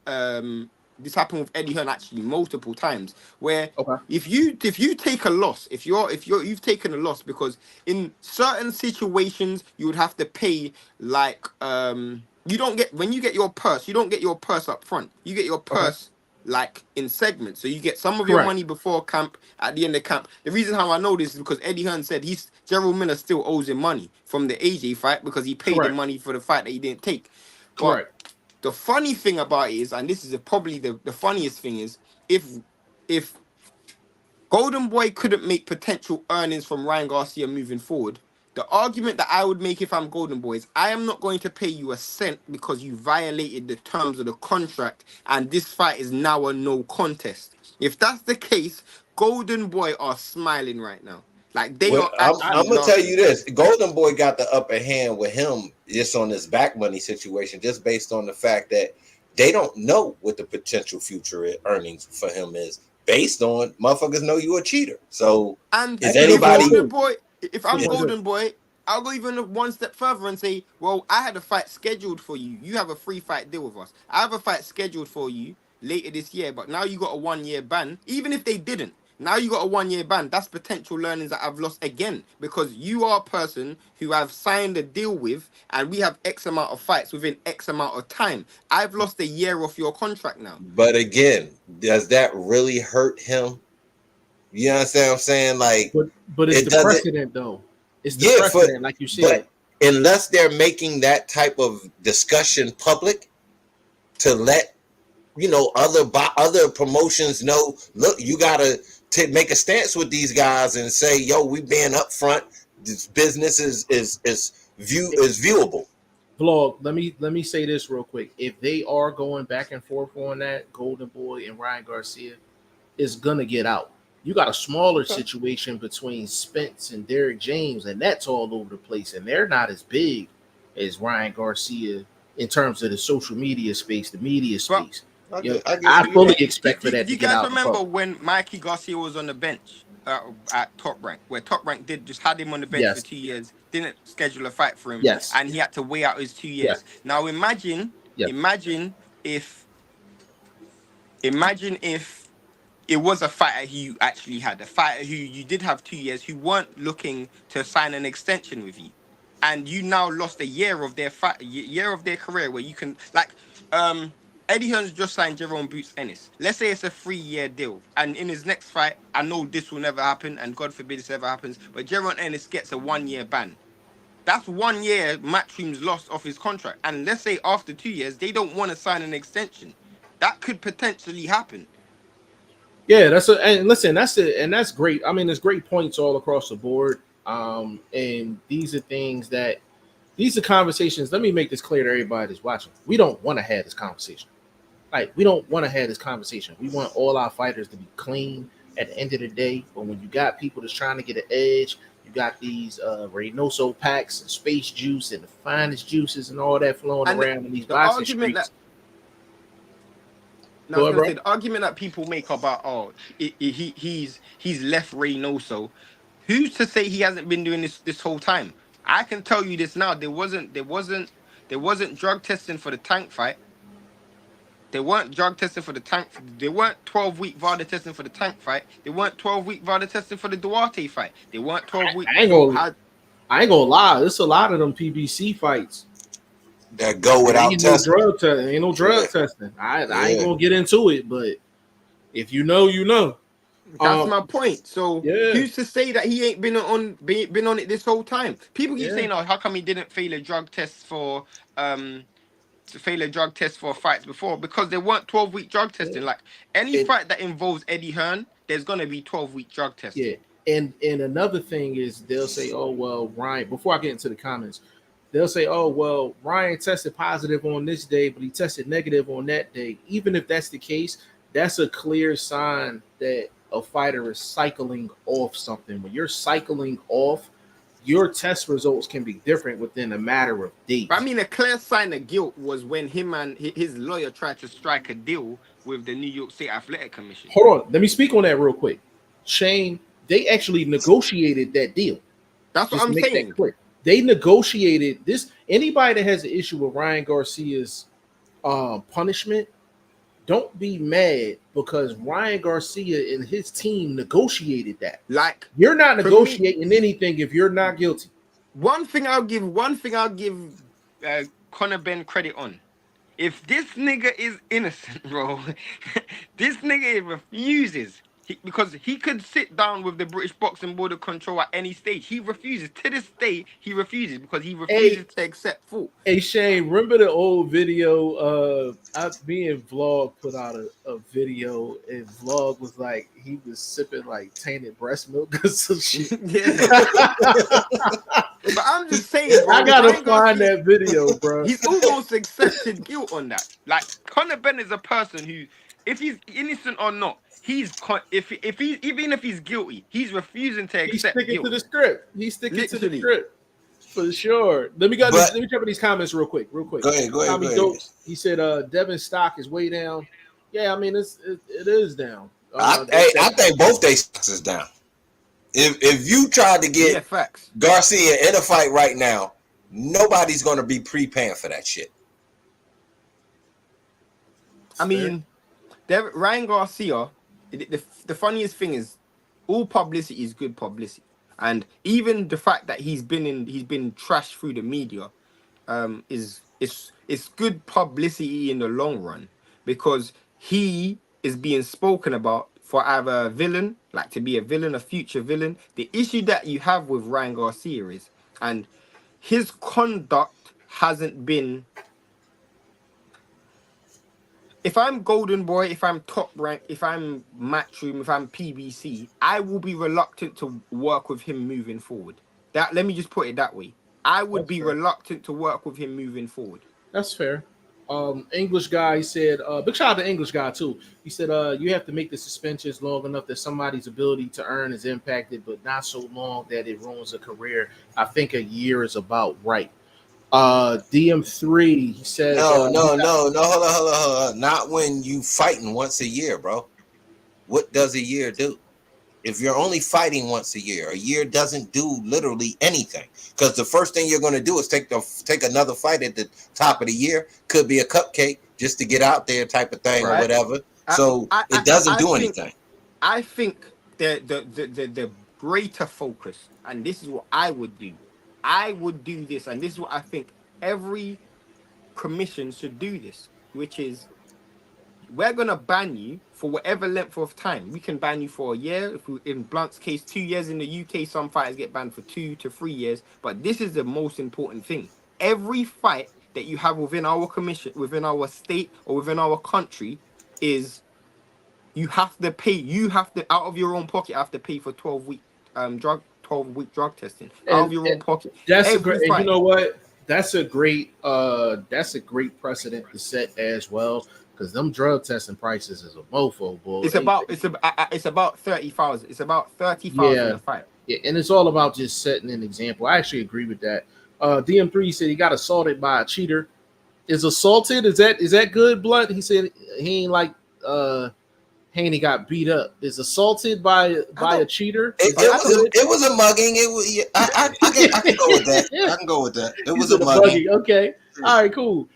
D: this happened with Eddie Hearn actually multiple times. Where if you take a loss, if you've taken a loss because in certain situations you would have to pay like you don't get, when you get your purse, you don't get your purse up front. You get your purse like in segments. So you get some of your money before camp, at the end of camp. The reason how I know this is because Eddie Hearn said Gerald Miller still owes him money from the AJ fight because he paid the money for the fight that he didn't take.
A: Correct.
D: The funny thing about it is, and this is probably the funniest thing is, if Golden Boy couldn't make potential earnings from Ryan Garcia moving forward, the argument that I would make if I'm Golden Boy is I am not going to pay you a cent because you violated the terms of the contract and this fight is now a no contest. If that's the case, Golden Boy are smiling right now. Like they
B: Well,
D: are
B: I'm
D: actually
B: gonna tell
D: laughing.
B: you this: Golden Boy got the upper hand with him just on this back money situation, just based on the fact that they don't know what the potential future earnings for him is, based on motherfuckers know you a cheater. So
D: And
B: is
A: Actually,
D: if
B: anybody?
A: Golden
D: Golden
A: Boy,
D: Boy, if I'm
A: yeah,
D: Golden Boy, I'll go even one step further and say, well, I had a fight scheduled for you. You have a free fight deal with us. I have a fight scheduled for you later this year, but now you got a 1 year ban. Even if they didn't, now you got a 1 year ban. That's potential learnings that I've lost again because you are a person who I've signed a deal with, and we have X amount of fights within X amount of time. I've lost a year off your contract now.
B: But again, does that really hurt him? You understand what I'm saying? Like
A: but it's
B: it
A: the
B: doesn't.
A: precedent though. It's the
B: Yeah,
A: precedent, like you said.
B: but unless they're making that type of discussion public to let other promotions know, look, you gotta make a stance with these guys and say, yo, we being upfront. This business is viewable.
A: Vlog, let me say this real quick. If they are going back and forth on that, Golden Boy and Ryan Garcia is gonna get out. You got a smaller situation between Spence and Derek James, and that's all over the place, and they're not as big as Ryan Garcia in terms of the social media space, the media
D: But
A: space.
B: I
A: You know,
B: guess
A: I
B: you're
A: fully
B: right.
A: expect for
D: Do
A: that to
D: you
A: get
D: guys
A: out in the
D: remember
A: public.
D: when Mikey Garcia was on the bench at Top Rank, where Top Rank did just had him on the bench for
A: Yes,
D: 2 years, didn't schedule a fight for him,
A: yes,
D: and he had to wait out his 2 years.
A: yes,
D: Now imagine,
A: yes.
D: imagine if, imagine if it was a fighter who you actually had, a fighter who you did have 2 years, who weren't looking to sign an extension with you, and you now lost a year of their year of their career where you can Eddie Hearn's just signed Jerome Boots Ennis. Let's say it's a 3 year deal, and in his next fight, I know this will never happen, and God forbid this ever happens, but Jerome Ennis gets a 1 year ban. That's 1 year Matchroom's lost off his contract, and let's say after 2 years they don't want to sign an extension. That could potentially happen.
A: Yeah, that's a and listen, that's it, and that's great. I mean, there's great points all across the board. And these are things that these are conversations. Let me make this clear to everybody that's watching. We don't want to have this conversation. Like, we don't want to have this conversation. We want all our fighters to be clean at the end of the day. But when you got people that's trying to get an edge, you got these Reynoso packs and space juice and the finest juices and all that flowing
D: And
A: around in these
D: the
A: boxing
D: argument
A: streets.
D: that No, I
A: Go
D: was
A: ahead,
D: gonna
A: bro.
D: say the argument that people make about he's left Reynoso. Who's to say he hasn't been doing this whole time? I can tell you this now. There wasn't drug testing for the tank fight. They weren't drug testing for the tank. They weren't 12-week VADA testing for the tank fight. They weren't 12-week VADA testing for the Duarte fight. They weren't 12-week.
A: I ain't
D: So
A: gonna
D: how?
A: I ain't gonna lie. There's a lot of them PBC fights.
B: That go
A: There
B: without
A: ain't no
B: testing.
A: drug testing. Ain't no
B: Yeah,
A: drug testing. I ain't
B: yeah.
A: gonna get into it, but if you know, you know.
D: That's
A: Um,
D: my point. So
A: yeah,
D: who's to say that he ain't been on it this whole time? People keep
A: yeah.
D: saying, "Oh, how come he didn't fail a drug test for fights before?" Because there weren't 12-week drug
A: Yeah.
D: testing. Like any
A: And
D: fight that involves Eddie Hearn, there's gonna be 12-week drug
A: yeah,
D: testing.
A: and another thing is they'll say, "Oh well, Ryan." Before I get into the comments, they'll say, "Oh well, Ryan tested positive on this day, but he tested negative on that day." Even if that's the case, that's a clear sign that a fighter is cycling off something. When you're cycling off, your test results can be different within a matter of
D: But I
A: days.
D: mean, a clear sign of guilt was when him and his lawyer tried to strike a deal with the New York State Athletic Commission.
A: Hold on, let me speak on that real quick. Shane, they actually negotiated that deal.
D: That's what
A: Just to
D: I'm
A: make that
D: saying.
A: clear. They negotiated this. Anybody that has an issue with Ryan Garcia's punishment, don't be mad because Ryan Garcia and his team negotiated that.
D: Like
A: You're not
D: for me,
A: negotiating anything if you're not guilty.
D: one thing I'll give Conor Ben credit on. If this nigga is innocent, bro, this nigga refuses. Because he could sit down with the British Boxing Board of Control at any stage. He refuses. To this day, he refuses because he refuses to accept fault.
A: Hey Shane, remember the old video? Me and Vlog put out a video, and Vlog was like he was sipping like tainted breast milk or some shit.
D: But I'm just saying, bro,
A: I gotta find that video, bro.
D: He's almost accepted guilt on that. Like Conor Benn is a person who, if he's innocent or not, if he even if he's guilty, he's refusing to accept
A: He's sticking
D: guilt.
A: to the script. He's sticking
D: Literally.
A: to the script. For sure. Let me jump in these comments real quick.
B: Go ahead.
A: Tommy Dokes, he said Devin stock is way down. Yeah, I mean it is down.
B: I think both their stocks is down. If you tried to get Garcia in a fight right now, nobody's gonna be prepaying for that shit.
D: I mean, Ryan Garcia, the funniest thing is all publicity is good publicity. And even the fact that he's been trashed through the media, is good publicity in the long run, because he is being spoken about for either a villain, like to be a villain, a future villain. The issue that you have with Ryan Garcia is, and his conduct hasn't been. If I'm Golden Boy, if I'm Top Rank, if I'm Matchroom, if I'm PBC, I will be reluctant to work with him moving forward. Let me just put it that way. I would be reluctant to work with him moving forward.
A: That's fair. English guy, he said, big shout out to English guy too. He said, you have to make the suspensions long enough that somebody's ability to earn is impacted, but not so long that it ruins a career. I think a year is about right. DM3, he said,
B: no, hold on. Not when you fighting once a year, bro. What does a year do? If you're only fighting once a year doesn't do literally anything. Because the first thing you're going to do is take another fight at the top of the year. Could be a cupcake just to get out there type of thing, right, or whatever. It doesn't do anything.
D: I think the greater focus, and this is what I would do. I would do this, and this is what I think every commission should do this, which is, we're going to ban you for whatever length of time. We can ban you for a year. In Blunt's case, 2 years. In the UK, some fighters get banned for 2 to 3 years. But this is the most important thing. Every fight that you have within our commission, within our state, or within our country, is you have to pay. You have to, out of your own pocket, have to pay for 12-week drug testing out of your own pocket.
A: That's a great. And you know what? That's a great precedent to set as well. Because them drug testing prices is a mofo, boy.
D: It's about 30,000. It's about 30,000 a fight.
A: Yeah, and it's all about just setting an example. I actually agree with that. DM3 said he got assaulted by a cheater. Is assaulted? Is that good, Blunt? He said he ain't like Haney got beat up. Is assaulted by a cheater?
B: It was a mugging. I can go with that. Yeah. I can go with that. It was a mugging.
A: Okay. All right. Cool.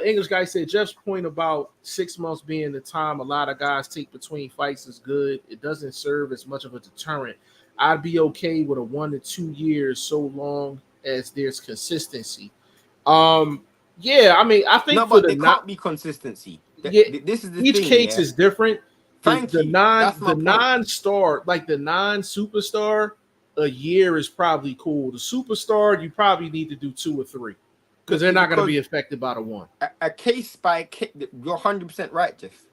A: English guy said Jeff's point about 6 months being the time a lot of guys take between fights is good. It doesn't serve as much of a deterrent. I'd be okay with a 1 to 2 years so long as there's consistency. Yeah, I mean, I think
D: but there can't be consistency. This is the
A: each
D: thing,
A: case is different. The non-superstar, a year is probably cool. The superstar, you probably need to do 2 or 3. Because they're not going to be affected by the one.
D: A case by case, you're 100% right, Jeff.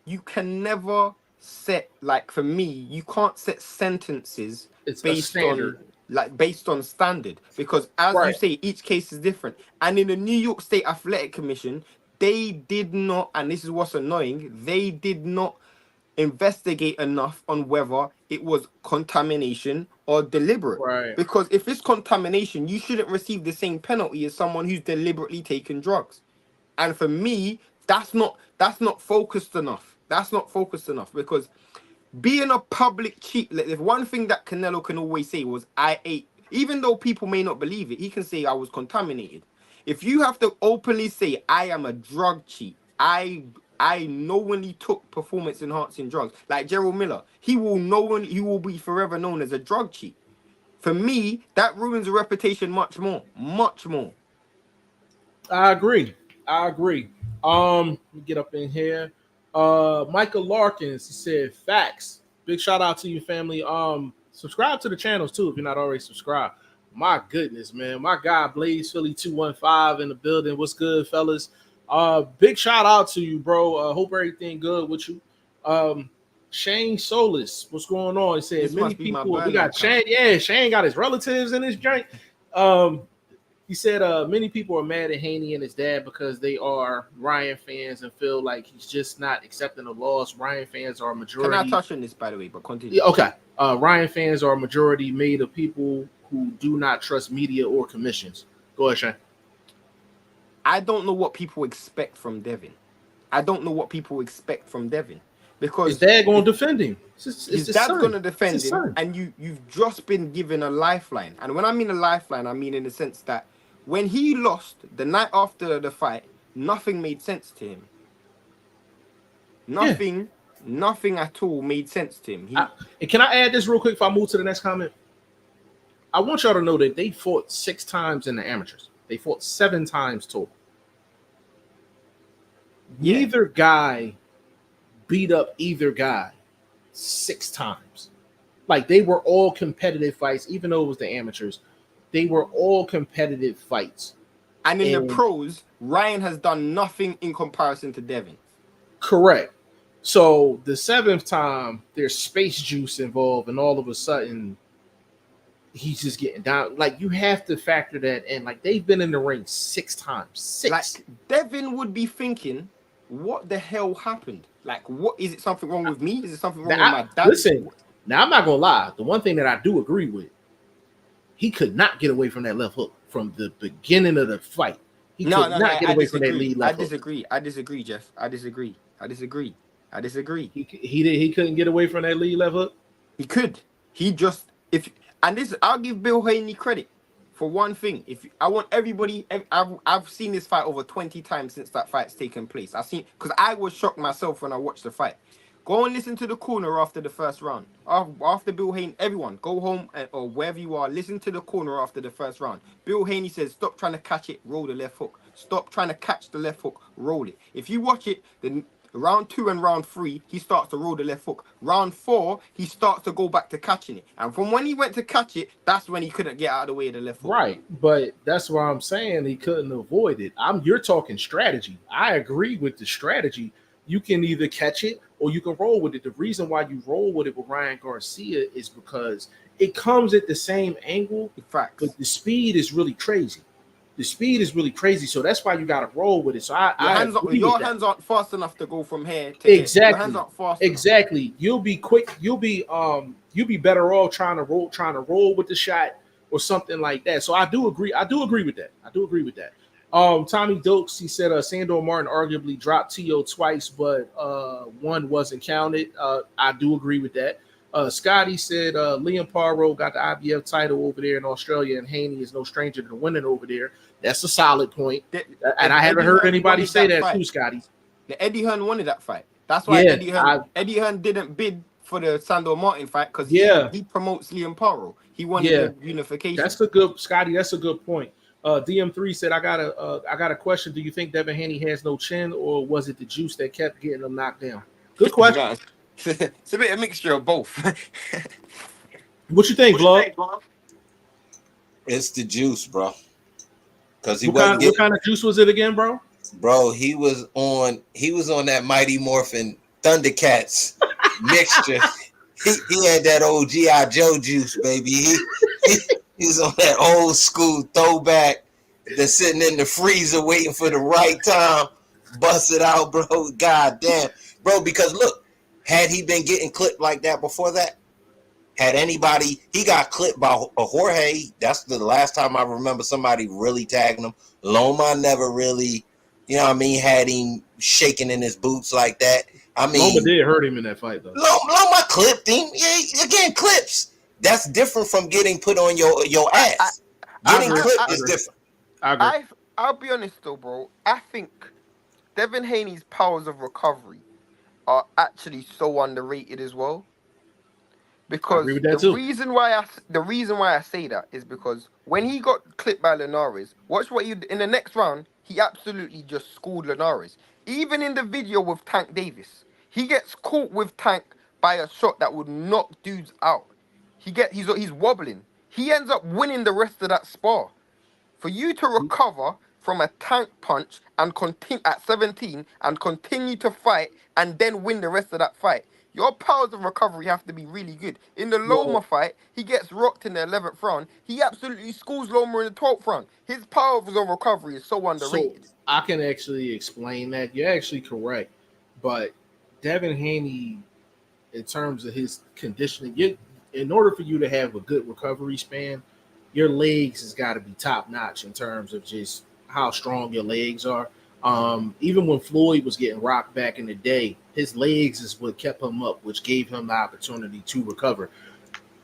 D: You can never set, like, for me, you can't set sentences based on standard, because as you say, each case is different. And in the New York State Athletic Commission, they did not, and this is what's annoying, they did not investigate enough on whether it was contamination or deliberate.
A: Right.
D: Because if it's contamination, you shouldn't receive the same penalty as someone who's deliberately taken drugs. And for me, that's not focused enough. That's not focused enough, because being a public cheat, if one thing that Canelo can always say was, I ate, even though people may not believe it, he can say I was contaminated. If you have to openly say I am a drug cheat, I knowingly took performance enhancing drugs, like Gerald Miller, he will be forever known as a drug cheat. For me, that ruins a reputation much more. I
A: agree. Let me get up in here. Michael Larkins, he said facts. Big shout out to you, family. Subscribe to the channels too if you're not already subscribed. My goodness, man. My guy Blaze Philly 215 in the building. What's good, fellas? Big shout out to you, bro. Hope everything good with you. Shane Solis, what's going on? He said
D: This
A: many
D: must be my
A: people. We
D: burner
A: got
D: account.
A: Shane. Yeah, Shane got his relatives in his joint. He said many people are mad at Haney and his dad because they are Ryan fans and feel like he's just not accepting the loss. Ryan fans are a
D: Can I
A: majority.
D: touch on this, by the way? But continue.
A: Yeah, okay. Ryan fans are a majority made of people who do not trust media or commissions. Go ahead, Shane.
D: I don't know what people expect from Devin.
A: His
D: Because
A: dad going to defend him. It's
D: his
A: his
D: dad's
A: son.
D: gonna
A: It's
D: defend
A: his
D: him,
A: son.
D: and you've just been given a lifeline. And when I mean a lifeline, I mean in the sense that when he lost the night after the fight, nothing made sense to him. Nothing at all made sense to him.
A: And can I add this real quick before I move to the next comment? I want y'all to know that they fought 6 times in the amateurs. They fought 7 times total.
D: Yeah.
A: Neither guy beat up either guy 6 times. Like they were all competitive fights, even though it was the amateurs. They were all competitive fights.
D: And in the pros, Ryan has done nothing in comparison to Devin.
A: Correct. So the 7th time, there's space juice involved, and all of a sudden, he's just getting down. Like you have to factor that in. Like they've been in the ring 6 times. 6.
D: Like Devin would be thinking, what the hell happened? Like, what is it? Something wrong with me? Is it something wrong with my dad?
A: Listen, now I'm not gonna lie. The one thing that I do agree with, he could not get away from that left hook from the beginning of the fight. He could not get away from that lead left hook.
D: I disagree, Jeff. I disagree.
A: He couldn't get away from that lead left hook.
D: He could. He just I'll give Bill Haney credit for one thing. I want everybody, I've seen this fight over 20 times since that fight's taken place. Because I was shocked myself when I watched the fight. Go and listen to the corner after the first round. After Bill Haney, everyone, go home or wherever you are, listen to the corner after the first round. Bill Haney says, stop trying to catch it, roll the left hook. Stop trying to catch the left hook, roll it. If you watch it, then round 2 and round 3, he starts to roll the left hook. Round 4, he starts to go back to catching it. And from when he went to catch it, that's when he couldn't get out of the way of the left hook.
A: Right, but that's why I'm saying he couldn't avoid it. You're talking strategy. I agree with the strategy. You can either catch it or you can roll with it. The reason why you roll with it with Ryan Garcia is because it comes at the same angle,
D: Facts.
A: but the speed is really crazy. So that's why you got to roll with it. So
D: your hands aren't fast enough to go from here to here. Your hands aren't fast
A: enough. You'll be quick. You'll be better off trying to roll with the shot or something like that. So I do agree with that. Tommy Dokes, he said Sandor Martin arguably dropped T.O. twice, but one wasn't counted. I do agree with that. Scotty said Liam Parro got the IBF title over there in Australia, and Haney is no stranger to winning over there. That's a solid point. And I haven't heard anybody say that too, Scotty.
D: The Eddie Hearn wanted that fight. That's why Eddie Hearn didn't bid for the Sandor Martin fight because he promotes Liam Parro. He wanted the unification.
A: That's a good point. DM3 said, I got a question. Do you think Devin Haney has no chin, or was it the juice that kept getting him knocked down? Good question.
D: It's a bit of a mixture of both.
A: What you think, Vlog?
B: It's the juice, bro. Because
A: what kind of juice was it again, bro?
B: Bro, he was on that Mighty Morphin Thundercats mixture. He had that old G.I. Joe juice, baby. He was on that old school throwback that's sitting in the freezer waiting for the right time. Bust it out, bro. God damn. Bro, because look, had he been getting clipped like that before that? He got clipped by Jorge. That's the last time I remember somebody really tagging him. Loma never really, had him shaking in his boots like that.
A: Loma did hurt him in that fight, though.
B: Loma clipped him. Yeah, again, clips. That's different from getting put on your ass. Getting clipped is different.
A: I agree.
D: I'll be honest, though, bro. I think Devin Haney's powers of recovery are actually so underrated as well. Because
A: agree with that too.
D: the reason why I say that is because when he got clipped by Linares, watch what in the next round, he absolutely just schooled Linares. Even in the video with Tank Davis, he gets caught with Tank by a shot that would knock dudes out. He's wobbling. He ends up winning the rest of that spar. For you to recover from a tank punch and continue at 17 and continue to fight and then win the rest of that fight, your powers of recovery have to be really good. In the Loma fight, he gets rocked in the 11th round. He absolutely schools Loma in the 12th round. His powers of recovery is so underrated.
A: So I can actually explain that. You're actually correct. But Devin Haney, in terms of his conditioning, in order for you to have a good recovery span, your legs has got to be top notch in terms of just how strong your legs are. Even when Floyd was getting rocked back in the day, his legs is what kept him up, which gave him the opportunity to recover.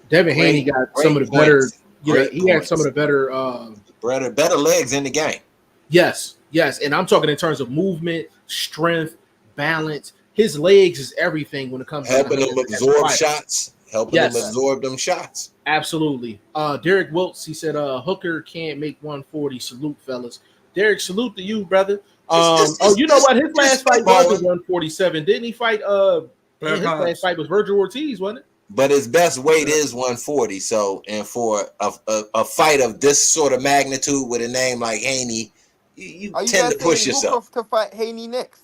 A: Devin Haney got some of the better. He had some of the
B: better legs in the game.
A: Yes, and I'm talking in terms of movement, strength, balance. His legs is everything when it comes to
B: helping him absorb shots. Helping him absorb them shots.
A: Absolutely. Derek Wiltz, he said, Hooker can't make 140. Salute, fellas. Derek, salute to you, brother. You know what? His last fight was 147. Didn't he fight? His last fight was Virgil Ortiz, wasn't it?
B: But his best weight is 140. So, and for a fight of this sort of magnitude with a name like Haney, you tend to push yourself.
D: To fight Haney next.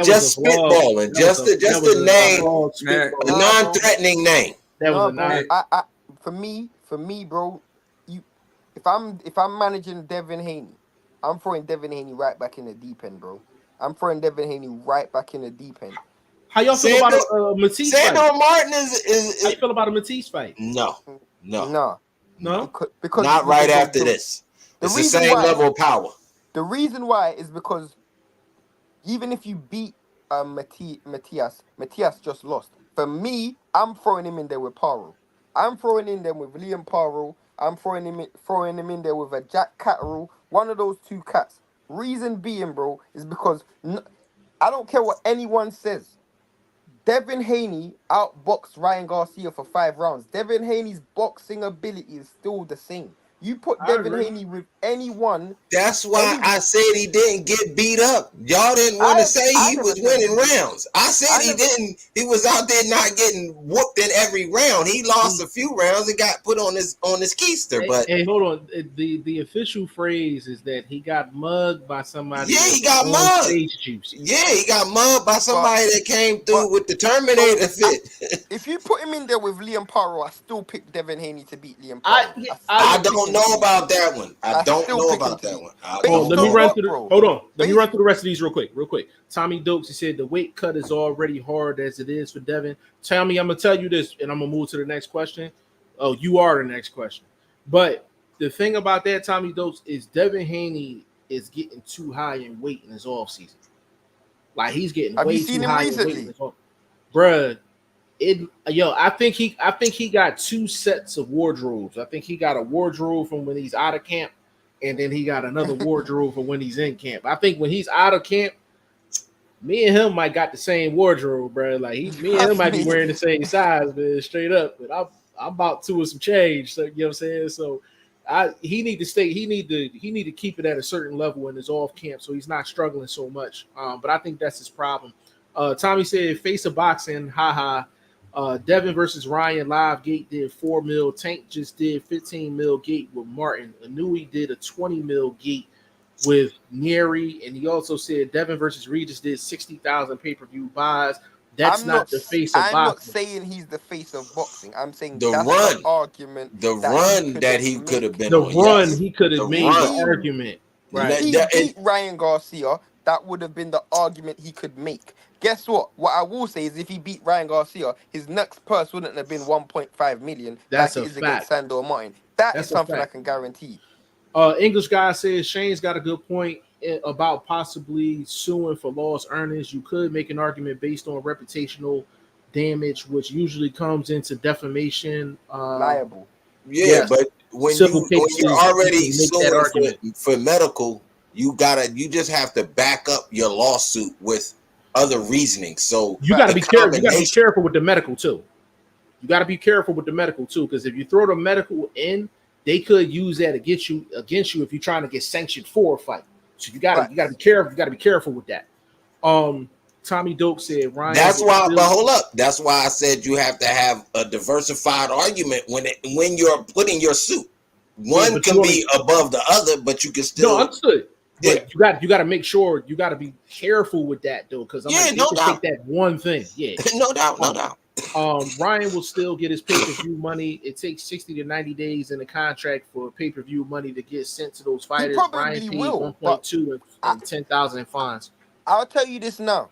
B: Just spitballing, just a name, a non-threatening name.
A: That was a nice.
D: For me, bro. If I'm managing Devin Haney, I'm throwing Devin Haney right back in the deep end, bro. I'm throwing Devin Haney right back in the deep end.
A: How y'all feel about a Matisse fight?
B: Sandor Martin is.
A: How you feel about a Matisse fight?
B: No.
D: Because
B: not right after this. It's the same level of power.
D: The reason why is because even if you beat Matias just lost. For me, I'm throwing him in there with Paro. I'm throwing in there with Liam Paro. I'm throwing him in there with a Jack Catterall. One of those two cats. Reason being, bro, is because I don't care what anyone says. Devin Haney outboxed Ryan Garcia for 5 rounds. Devin Haney's boxing ability is still the same. You put Devin Haney with anyone.
B: That's why I said he didn't get beat up. Y'all didn't want to say he was winning rounds. I said he didn't. He was out there not getting whooped in every round. He lost a few rounds and got put on his keister. But
A: hey, hold on. The official phrase is that he got mugged by somebody.
B: Yeah, he got mugged. Yeah, he got mugged by somebody that came through with the Terminator fit.
D: If you put him in there with Liam Paro, I still pick Devin Haney to beat Liam Paro.
B: I don't know about that one. I don't know about that one.
A: Let me run through Let me run through the rest of these real quick. Tommy Dokes, he said the weight cut is already hard as it is for Devin. Tommy, I'm gonna tell you this, and I'm gonna move to the next question. Oh, you are the next question. But the thing about that, Tommy Dokes, is Devin Haney is getting too high in weight in his off season. Like he's getting way too high in weight in his off. Bruh. I think he got 2 sets of wardrobes. I think he got a wardrobe from when he's out of camp, and then he got another wardrobe for when he's in camp. I think when he's out of camp, me and him might got the same wardrobe, bro. Like me and him might be wearing the same size, man, straight up. But I'm about to with some change. So you know what I'm saying? So he need to stay. He need to keep it at a certain level in his off camp, so he's not struggling so much. But I think that's his problem. Tommy said, "Face of boxing, haha." Devin versus Ryan live gate did 4 mil. Tank just did 15 mil gate with Martin. Anui did a 20 mil gate with Neri, and he also said Devin versus Regis did 60,000 pay-per-view buys. That's not the face of boxing. I'm not
D: saying he's the face of boxing. I'm saying
B: the
D: that's
B: run,
D: the argument.
B: The run that he could have been
A: the
B: on.
A: Run he could have made the argument.
D: Right. If he beat Ryan Garcia, that would have been the argument he could make. Guess what? What I will say is if he beat Ryan Garcia, his next purse wouldn't have been 1.5 million.
A: That's
D: like
A: a
D: it is
A: fact.
D: Against Sandor Martin. That's something I can guarantee.
A: English guy says Shane's got a good point about possibly suing for lost earnings. You could make an argument based on reputational damage, which usually comes into defamation.
D: Liable.
B: Yeah, yes. But when you're already suing for medical, you just have to back up your lawsuit with other reasoning. So
A: you got to be careful. You got to be careful with the medical too. You got to be careful with the medical too, because if you throw the medical in, they could use that against you if you're trying to get sanctioned for a fight. So you got to be careful. You got to be careful with that. Tommy Doak said Ryan.
B: That's why, but hold up. That's why I said you have to have a diversified argument when you're putting your suit. One can be above the other, but you can still.
A: No, understood. But you got to make sure you got to be careful with that though, because
B: no doubt.
A: take that one thing. Yeah,
B: no doubt.
A: Ryan will still get his pay-per-view money. It takes 60 to 90 days in the contract for pay-per-view money to get sent to those fighters. Ryan paid 1.2 and 10,000 in fines.
E: I'll tell you this now.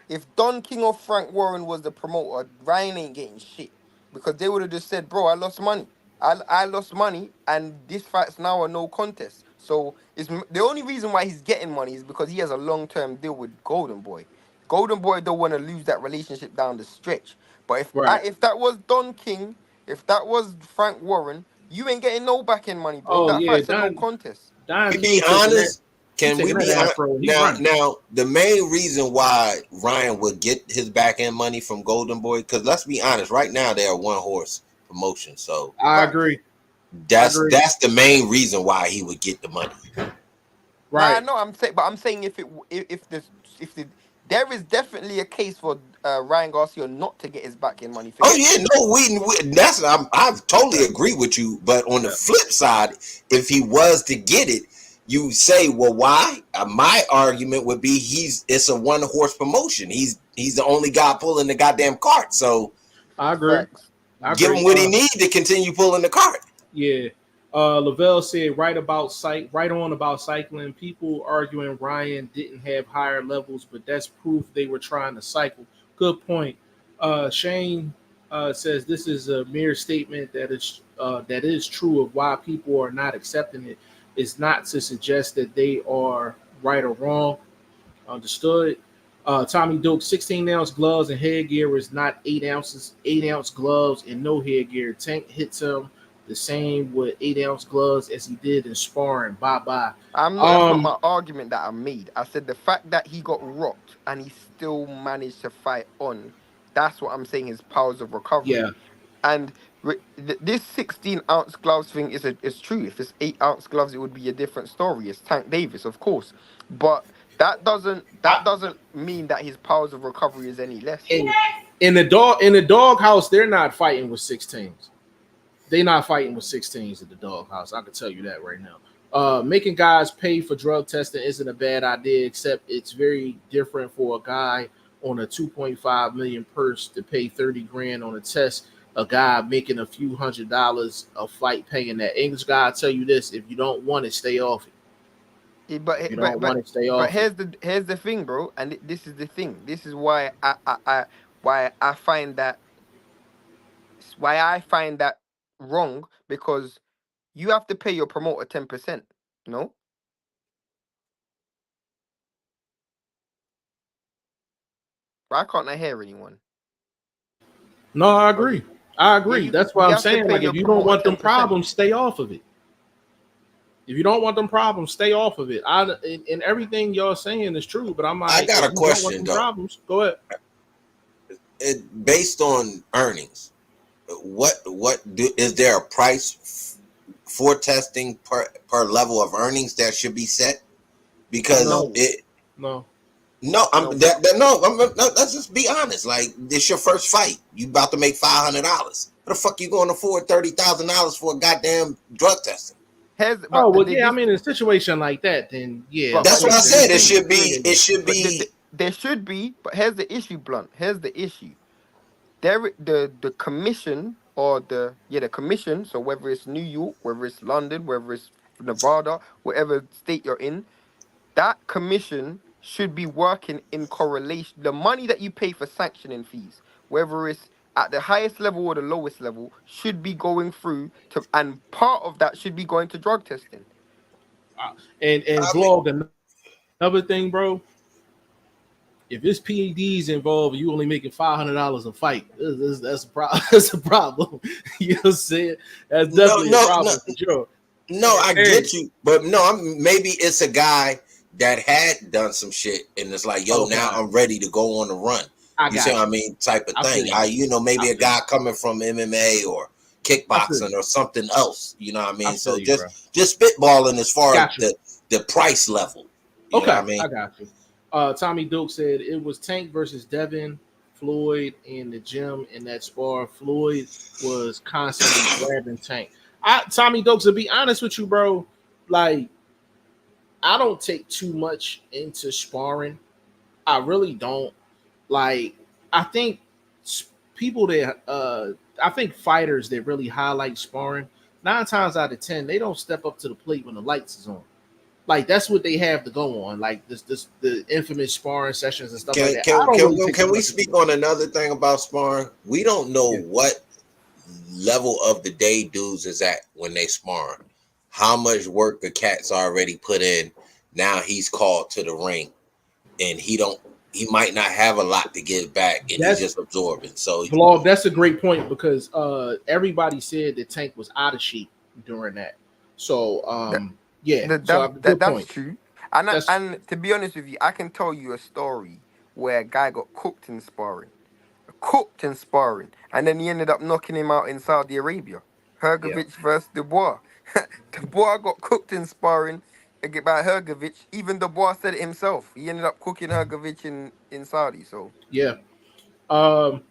E: If Don King or Frank Warren was the promoter, Ryan ain't getting shit. Because they would have just said, bro, I lost money. I lost money, and this fight's now a no contest. So it's the only reason why he's getting money is because he has a long-term deal with Golden Boy. Golden Boy don't want to lose that relationship down the stretch. But if that was Don King, if that was Frank Warren, you ain't getting no back-end money, bro. That fight's a no contest.
B: To be honest, can we be honest? Now, the main reason why Ryan would get his back-end money from Golden Boy, because let's be honest, right now they are one-horse promotion. So
A: I agree.
B: That's the main reason why he would get the money.
A: Right.
E: No, I'm saying if there is definitely a case for Ryan Garcia not to get his back-end money.
B: I totally agree with you. But on the flip side, if he was to get it, you say, well, why? My argument would be it's a one-horse promotion. He's the only guy pulling the goddamn cart. So
A: I agree.
B: Give him what he needs to continue pulling the cart.
A: Yeah. Lavelle said right on about cycling. People arguing Ryan didn't have higher levels, but that's proof they were trying to cycle. Good point. Shane says this is a mere statement that is true of why people are not accepting it. It's not to suggest that they are right or wrong. Understood. Tommy Doak, 16-ounce gloves and headgear is not 8-ounce gloves and no headgear. Tank hits him the same with 8-ounce gloves as he did in sparring. Bye-bye.
E: That's not my argument that I made. I said the fact that he got rocked and he still managed to fight on, that's what I'm saying, his powers of recovery.
A: Yeah.
E: And this 16-ounce gloves thing is true. If it's 8-ounce gloves, it would be a different story. It's Tank Davis, of course. But that doesn't mean that his powers of recovery is any less.
A: In the doghouse, they're not fighting with 16s. They're not fighting with 16s at the doghouse. I can tell you that right now. Making guys pay for drug testing isn't a bad idea, except it's very different for a guy on a 2.5 million purse to pay 30 grand on a test. A guy making a few $100 a fight paying that. English guy, I tell you this: if you don't want it, stay off it.
E: But here's the thing, bro, and this is the thing. This is why I find that wrong, because you have to pay your promoter 10%. No. Why can't I hear anyone?
A: No, I agree.
E: Yeah,
A: that's why I'm saying, like, if you don't want them 10%. Problems, stay off of it. If you don't want them problems, stay off of it. And everything y'all saying is true, but I'm like,
B: I got a question though.
A: Problems, go ahead.
B: Based on earnings, is there a price for testing per level of earnings that should be set? Because let's just be honest. Like, this your first fight. You about to make $500. How the fuck you going to afford $30,000 for a goddamn drug testing?
A: I mean, in a situation like that, then yeah.
B: That's what I said. It should be.
E: There should be, but here's the issue, Blunt. Here's the issue. The commission or the commission. So whether it's New York, whether it's London, whether it's Nevada, whatever state you're in, that commission should be working in correlation. The money that you pay for sanctioning fees, whether it's at the highest level or the lowest level, should be going through to, and part of that should be going to drug testing.
A: And Vlog, another thing, bro. If it's PEDs involved, you only making $500 a fight. That's a problem. That's a problem. You know what I'm saying? That's definitely a problem for sure.
B: No, I get you, but maybe it's a guy that had done some shit and it's like, yo, now I'm ready to go on the run.
A: I
B: You see
A: got
B: what I
A: you.
B: mean? Type of
A: I
B: thing.
A: feel you.
B: Maybe
A: I
B: a
A: feel
B: guy
A: you.
B: coming from MMA or
A: I feel
B: kickboxing
A: you.
B: or something else. You know what I
A: I
B: mean?
A: feel
B: So
A: you, bro.
B: just spitballing as far as
A: Got you.
B: the price level. You know what I
A: Okay,
B: mean?
A: I got you. Tommy Duke said it was Tank versus Devin Floyd in the gym in that spar. Floyd was constantly grabbing Tank. Tommy Duke, to be honest with you, bro, like I don't take too much into sparring. I really don't. Like I think people that I think fighters that really highlight sparring, 9 times out of 10, they don't step up to the plate when the lights is on. Like that's what they have to go on. Like this the infamous sparring sessions and stuff like
B: Can
A: that. I
B: can
A: don't
B: can
A: really
B: we,
A: take too
B: can we
A: much into
B: speak
A: it.
B: on another thing about sparring? We don't know
A: Yeah.
B: what level of the day dudes is at when they sparring. How much work the cat's already put in. Now he's called to the ring, and he might not have a lot to give back, and he's
A: That's
B: just absorbing. So
A: Vlog, that's a great point because everybody said that Tank was out of shape during that. So
E: That,
A: yeah, so good
E: that's
A: point.
E: true. And
A: That's
E: and to be honest with you, I can tell you a story where a guy got cooked in sparring, and then he ended up knocking him out in Saudi Arabia.
A: yeah.
E: Hergovich versus Dubois. Dubois got cooked in sparring by Hergovich. Even Dubois said it himself. He ended up cooking Hergovich in Saudi. So
A: Yeah. Um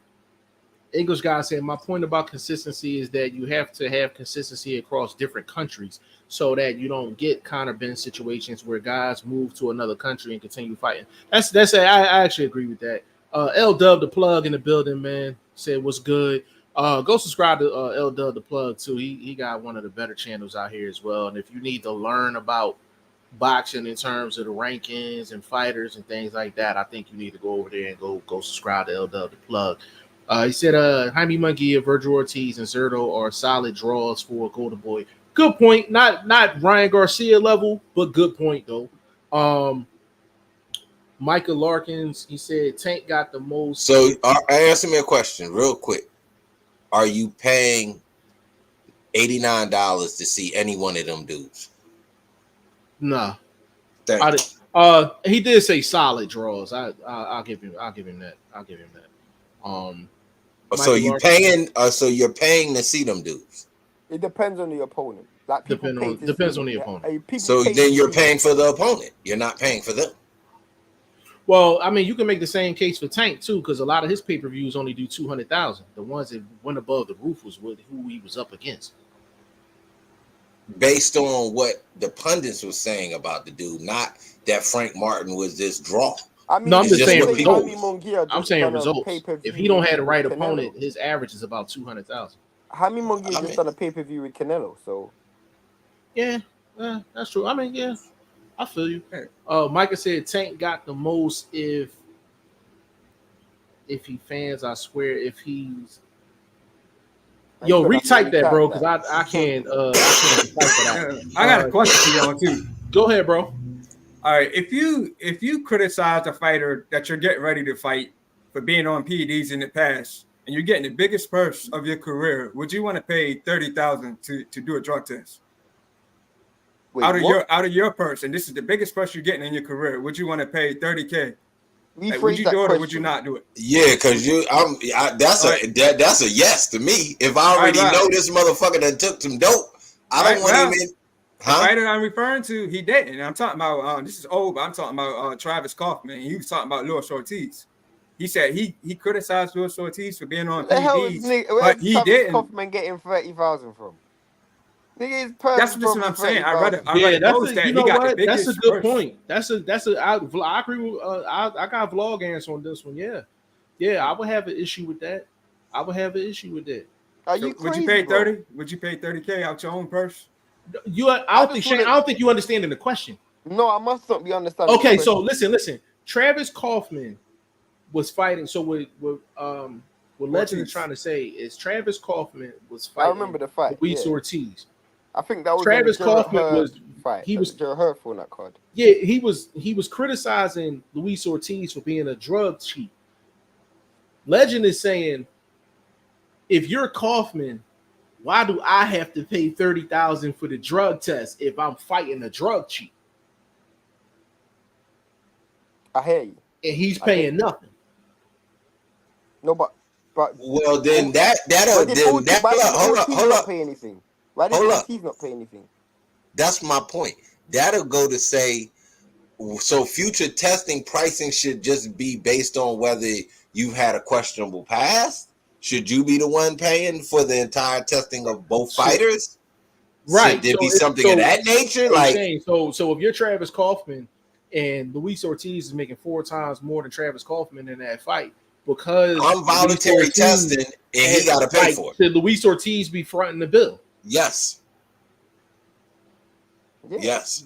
A: English guy said, my point about consistency is that you have to have consistency across different countries so that you don't get kind of been situations where guys move to another country and continue fighting. I actually agree with that. L Dub the plug in the building, man, said what's good. Go subscribe to L Dub the plug too. He got one of the better channels out here as well. And if you need to learn about boxing in terms of the rankings and fighters and things like that, I think you need to go over there and go subscribe to L Dub the plug. He said Jaime Munguia, Virgil Ortiz, and Zerto are solid draws for Golden Boy. Good point. Not Ryan Garcia level, but good point though. Um, Michael Larkins, he said Tank got the most.
B: so answer me a question real quick. Are you paying $89 to see any one of them dudes?
A: Nah,
B: Thank you.
A: he did say solid draws. I'll give him that. I'll give him that.
B: So
A: Michael
B: you
A: Larkins,
B: paying? So you're paying to see them dudes.
E: it depends on the opponent. Like people pay to
A: depends on
E: see.
A: the opponent.
E: People
B: So
E: pay
B: then
E: to
B: you're
E: see.
B: paying for the opponent. You're not paying for them.
A: Well, I mean, you can make the same case for Tank too, because a lot of his pay per views only do 200,000. The ones that went above the roof was with who he was up against.
B: Based on what the pundits was saying about the dude, not that Frank Martin was this draw.
E: I
A: No,
E: mean,
A: I'm
B: It's
A: just
E: didn't
B: just
E: you
A: saying
B: what
E: say
B: people.
E: Jaime
A: results.
E: Munguia
A: I'm
E: just
A: saying
E: done a pay
A: results.
E: per
A: If
E: view
A: he don't have the
E: with
A: right opponent,
E: Canelo?
A: his average is about 200,000.
E: Jaime Munguia
B: I
E: just
B: mean,
E: done a pay per view with Canelo. So
A: Yeah, that's true. I mean, yeah, I feel you.
C: Hey,
A: Micah said Tank got the most if he fans. I swear, if he's
E: he's
A: yo
E: gonna have to
A: retype that,
E: retype
A: bro, because
E: that.
A: I can't decipher that.
C: I got a question for y'all too.
A: Go ahead, bro.
C: All right, if you criticize a fighter that you're getting ready to fight for being on PEDs in the past, and you're getting the biggest purse of your career, would you want to pay 30,000 to do a drug test
E: Wait, what?
C: out of your purse? And this is the biggest purse you're getting in your career. Would you want to pay 30K? Like, would
E: Rephrase
C: you
E: that
C: do it or would you
E: question.
C: not do it?
B: yeah, because
C: All right,
B: that's a yes to me. If I
C: all right,
B: already know
C: right.
B: this motherfucker that took some dope, I
C: All
B: don't
C: right.
B: want him
C: Well,
B: in.
C: the
B: Huh?
C: fighter I'm referring to, he didn't. I'm talking about this is old, but I'm talking about Travis Kaufman. He was talking about Luis Ortiz. He said he criticized Luis Ortiz for being on
E: What the hell is
C: PEDs, but
E: where's
C: he
E: Travis
C: didn't.
E: Kaufman getting 30,000 from? Nigga, his purse
C: That's
E: is
C: what
E: probably
C: I'm saying.
E: 30,000.
C: I read
A: Yeah,
C: a
A: that's
C: post
A: a. You
C: that he
A: know
C: got the
A: what? That's a
C: biggest
A: good
C: purse.
A: point. I agree with. I got a vlog answer on this one. Yeah, yeah. I would have an issue with that. I would have an issue with that.
E: Are
C: So
E: you
C: would you
E: crazy,
C: pay
E: bro?
C: 30? Would you pay 30K out your own purse?
A: I
E: I
A: don't think
E: just
A: Shane. I
E: wouldn't.
A: don't think you understanding the question.
E: No, I must not be understanding the
A: Okay, so
E: question.
A: listen. Travis Kaufman was fighting. So what Legend is
C: Ortiz.
A: trying to say is Travis Kaufman was
E: I
A: fighting
E: remember the fight.
A: Luis
E: Yeah,
A: Ortiz.
E: I think that was on the
A: Travis
E: Jarrett
A: Kaufman was
E: Hurd fight.
A: he was
E: Jarrett Hurd on that card.
A: yeah he was criticizing Luis Ortiz for being a drug cheat. Legend is saying if you're Kaufman, why do I have to pay 30,000 for the drug test if I'm fighting a drug cheat
E: I hear you.
A: and he's
E: I hear
A: paying
E: you.
A: nothing?
E: No, but
B: Well, then
E: why did
B: hold up,
E: Ortiz not pay anything? Why did
B: hold up.
E: Ortiz not pay anything?
B: That's my point. That'll go to say, so future testing pricing should just be based on whether you've had a questionable past. Should you be the one paying for the entire testing of both fighters?
A: Right.
B: Should there be something of that nature? Like,
A: so if you're Travis Kaufman and Luis Ortiz is making 4 times more than Travis Kaufman in that fight because
B: I'm voluntary testing and he got to pay for it.
A: Should Luis Ortiz be fronting the bill?
B: Yes.
E: Yeah.
B: Yes.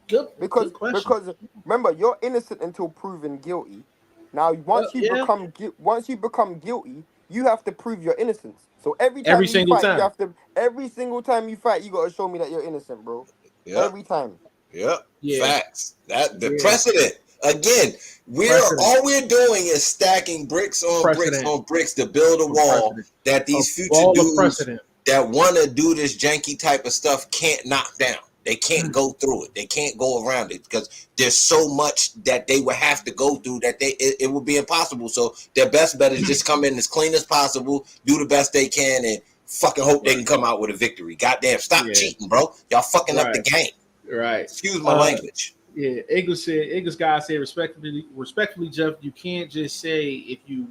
A: Good.
E: Because
A: Good
E: remember, you're innocent until proven guilty. Now, once you become guilty, you have to prove your innocence. So every single time you fight, you gotta show me that you're innocent, bro.
B: Yep.
E: Every time.
B: Yep.
A: Yeah.
B: Facts. That the precedent. Again, all we're doing is stacking bricks on bricks on bricks to build a wall that these future dudes that want to do this janky type of stuff can't knock down. They can't go through it. They can't go around it because there's so much that they would have to go through that it would be impossible. So their best bet is just come in as clean as possible, do the best they can, and fucking hope they can come out with a victory. Goddamn, stop cheating, bro. Y'all fucking up the game.
A: Right.
B: Excuse my language.
A: Yeah, English guy said respectfully, Jeff, you can't just say if you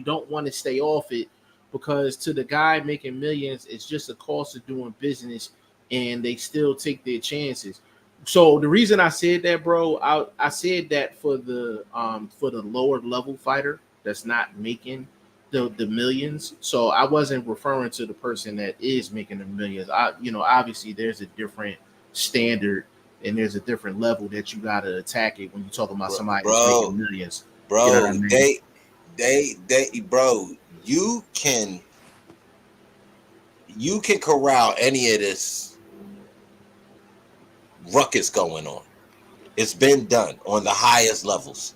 A: don't want to stay off it, because to the guy making millions, it's just a cost of doing business, and they still take their chances. So the reason I said that, bro, I said that for the lower level fighter that's not making the millions. So I wasn't referring to the person that is making the millions. Obviously there's a different standard and there's a different level that you gotta attack it when you're talking about somebody that's making millions.
B: Bro,
A: you know what I mean?
B: You can corral any of this ruckus going on. It's been done on the highest levels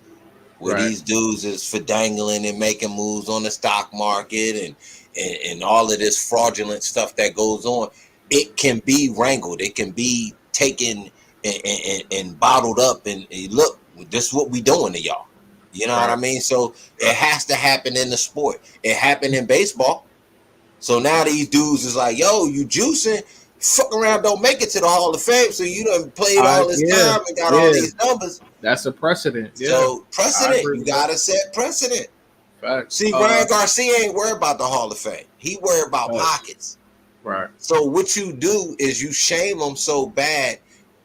B: where these dudes is fidangling and making moves on the stock market and all of this fraudulent stuff that goes on. It can be wrangled. It can be taken and bottled up and look, this is what we doing to y'all. You know what I mean? So it has to happen in the sport. It happened in baseball. So now these dudes is like, yo, you juicing, fuck around, don't make it to the Hall of Fame. So you done played all this time and got all these numbers.
A: That's a precedent. Yeah.
B: So precedent, you gotta set precedent.
A: Facts.
B: See, Ryan Garcia ain't worried about the Hall of Fame. He worried about pockets.
A: Right.
B: So what you do is you shame him so bad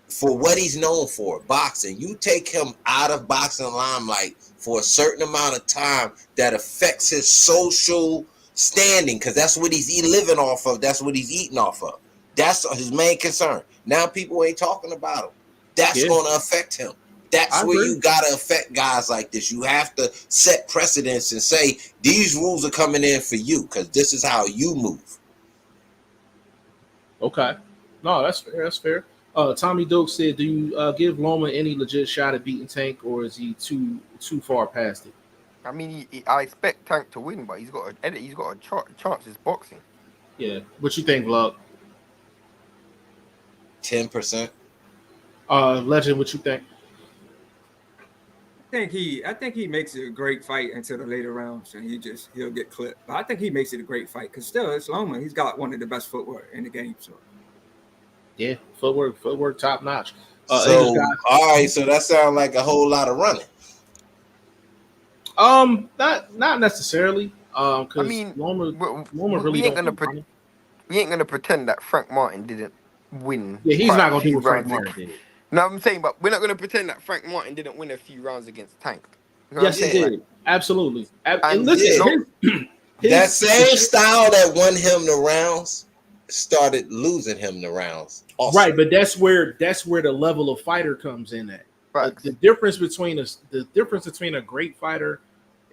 B: for what he's known for, boxing. You take him out of boxing limelight for a certain amount of time that affects his social standing, because that's what he's living off of. That's what he's eating off of. That's his main concern. Now people ain't talking about him. That's going to affect him. That's where you got to affect guys like this. You have to set precedents and say, these rules are coming in for you because this is how you move.
A: Okay. No, that's fair. That's fair. Tommy Doak said, do you give Loma any legit shot at beating Tank, or is he too far past it?
E: I mean, I expect Tank to win, but he's got a chance. It's boxing.
A: Yeah. What you think, Vlog?
B: 10%.
A: Legend, what you think?
C: I think he makes it a great fight until the later rounds, and he'll get clipped. But I think he makes it a great fight because still, it's Loma. He's got one of the best footwork in the game. So
A: yeah, footwork top notch.
B: All right, so that sounds like a whole lot of running.
A: Not necessarily. Because
E: I mean,
A: Loma really
E: we ain't gonna pretend that Frank Martin didn't win.
A: Yeah, he's not gonna do what Frank Martin did.
E: No, I'm saying, but we're not gonna pretend that Frank Martin didn't win a few rounds against Tank. You know
A: yes, he did.
E: Like,
A: absolutely.
E: And
A: listen,
B: that same style that won him the rounds started losing him the rounds. Also.
A: Right, but that's where the level of fighter comes in at.
E: Right.
A: The difference between a great fighter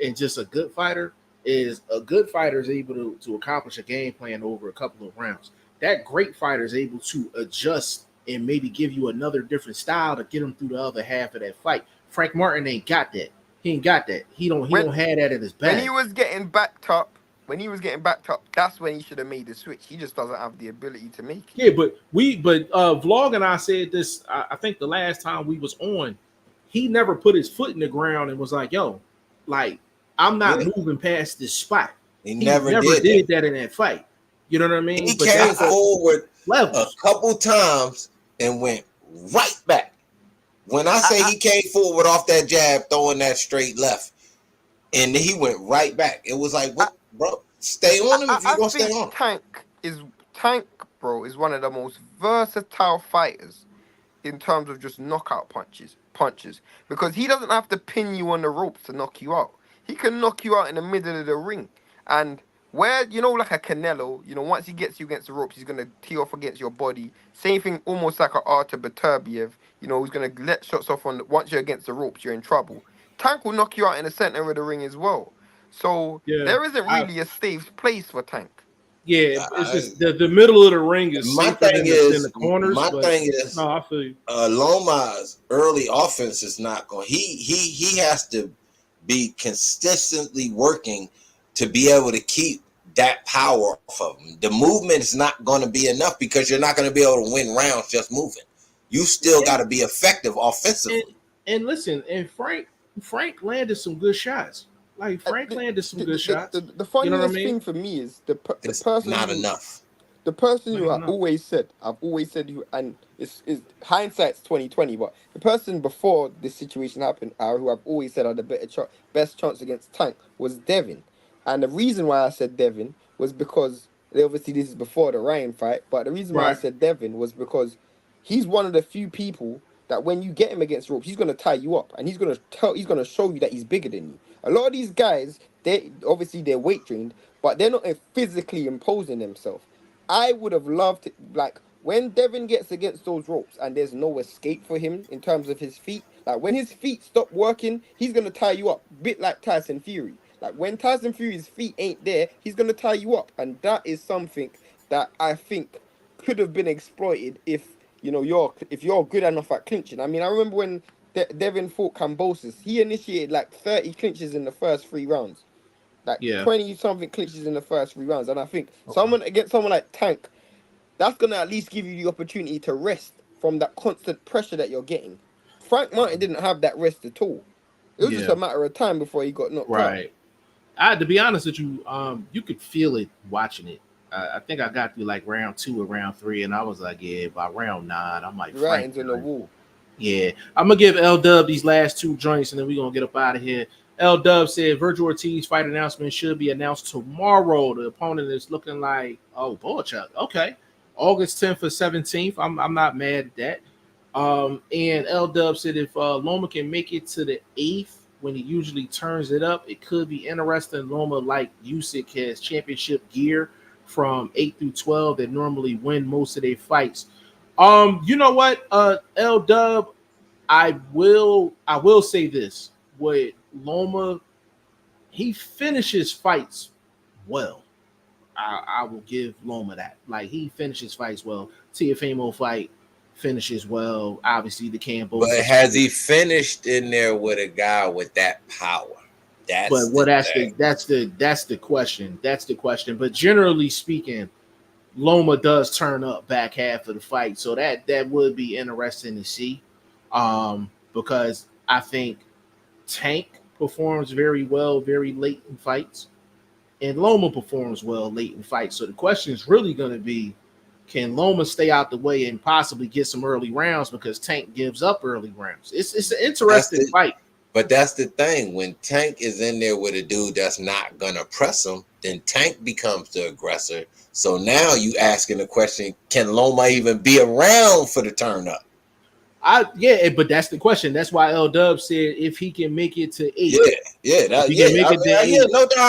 A: and just a good fighter is a good fighter is able to accomplish a game plan over a couple of rounds. That great fighter is able to adjust and maybe give you another different style to get him through the other half of that fight. Frank Martin ain't got that. He ain't got that. He don't have that in his bag.
E: When he was getting backed up, that's when he should have made the switch. He just doesn't have the ability to make it.
A: Yeah, but Vlog and I said this, I think the last time we was on, he never put his foot in the ground and was like, yo, like, I'm not
B: Yeah.
A: moving past this spot.
B: He
A: He
B: never
A: never
B: did
A: that in that fight. You know what I mean?
B: He
A: But
B: came
A: that's
B: forward a
A: levels.
B: couple times and went right back. When I say
E: I,
B: he came forward off that jab, throwing that straight left, and he went right back. It was like,
E: I,
B: what, bro? Stay on him if you're
E: I
B: gonna stay
E: think
B: on him.
E: Tank, bro, is one of the most versatile fighters in terms of just knockout punches, because he doesn't have to pin you on the ropes to knock you out. He can knock you out in the middle of the ring, and where like a Canelo, once he gets you against the ropes, he's gonna tee off against your body. Same thing, almost like a Artur Beterbiev. He's gonna let shots off once you're against the ropes, you're in trouble. Tank will knock you out in the center of the ring as well. So
A: Yeah.
E: there isn't really a safe place for Tank.
A: Yeah, it's just the middle of the ring is
B: My
A: safer
B: thing
A: than the corners.
B: my
A: But
B: thing is,
A: no, I feel you.
B: Loma's early offense is not going. He has to be consistently working to be able to keep that power off of him. The movement is not going to be enough because you're not going to be able to win rounds just moving. You still got to be effective offensively.
A: And listen, and Frank landed some good shots. Like Frank landed some good shots.
E: The
A: You know what I
E: funniest
A: mean?
E: thing for me is the
B: It's
E: person
B: not
E: who,
B: enough.
E: the person who
A: Not enough.
E: I've always said who, and it's hindsight's 2020, but the person before this situation happened, who I've always said had the best chance against Tank was Devin, and the reason why I said Devin was because obviously this is before the Ryan fight, but the reason why I
A: Right.
E: said Devin was because he's one of the few people that when you get him against ropes, he's gonna tie you up, and he's gonna show you that he's bigger than you. A lot of these guys, they're weight trained, but they're not physically imposing themselves. I would have loved it, like when Devin gets against those ropes and there's no escape for him in terms of his feet. Like when his feet stop working, he's gonna tie you up, bit like Tyson Fury. Like when Tyson Fury's feet ain't there, he's gonna tie you up, and that is something that I think could have been exploited if you're good enough at clinching. I mean, I remember when Devin fought Cambosis, he initiated like 30 clinches in the first 3 rounds, like
A: Yeah.
E: 20 something clinches in the first 3 rounds. And I think
A: Okay.
E: someone like Tank, that's gonna at least give you the opportunity to rest from that constant pressure that you're getting. Frank Martin didn't have that rest at all. It was just
A: Yeah.
E: a matter of time before he got knocked out.
A: Right. To be honest with you, you could feel it watching it. I think I got through like round 2 or round 3, and I was like, yeah, by round 9, I'm like,
E: The
A: Frank.
E: writing's on the wall.
A: Yeah, I'm gonna give L Dub these last 2 joints, and then we're gonna get up out of here. L Dub said Virgil Ortiz fight announcement should be announced tomorrow. The opponent is looking like Boychuk. Okay, August 10th or 17th. I'm not mad at that. And L Dub said if Loma can make it to the 8th when he usually turns it up, it could be interesting. Loma, like Usyk, has championship gear from 8 through 12 that normally win most of their fights. You know what, L Dub, I will say this with Loma, he finishes fights well. I will give Loma that. Like he finishes fights well. Tiafimo fight finishes well. Obviously the Cambo.
B: But has he finished in there with a guy with that power?
A: That's the question. That's the question. But generally speaking, Loma does turn up back half of the fight, so that would be interesting to see. Because I think Tank performs very well very late in fights, and Loma performs well late in fights. So the question is really going to be, can Loma stay out the way and possibly get some early rounds, because Tank gives up early rounds. It's an interesting fight.
B: But that's the thing. When Tank is in there with a dude that's not gonna press him, then Tank becomes the aggressor. So now you asking the question: can Loma even be around for the turn up?
A: But that's the question. That's why L Dub said if he can make it to 8.
B: I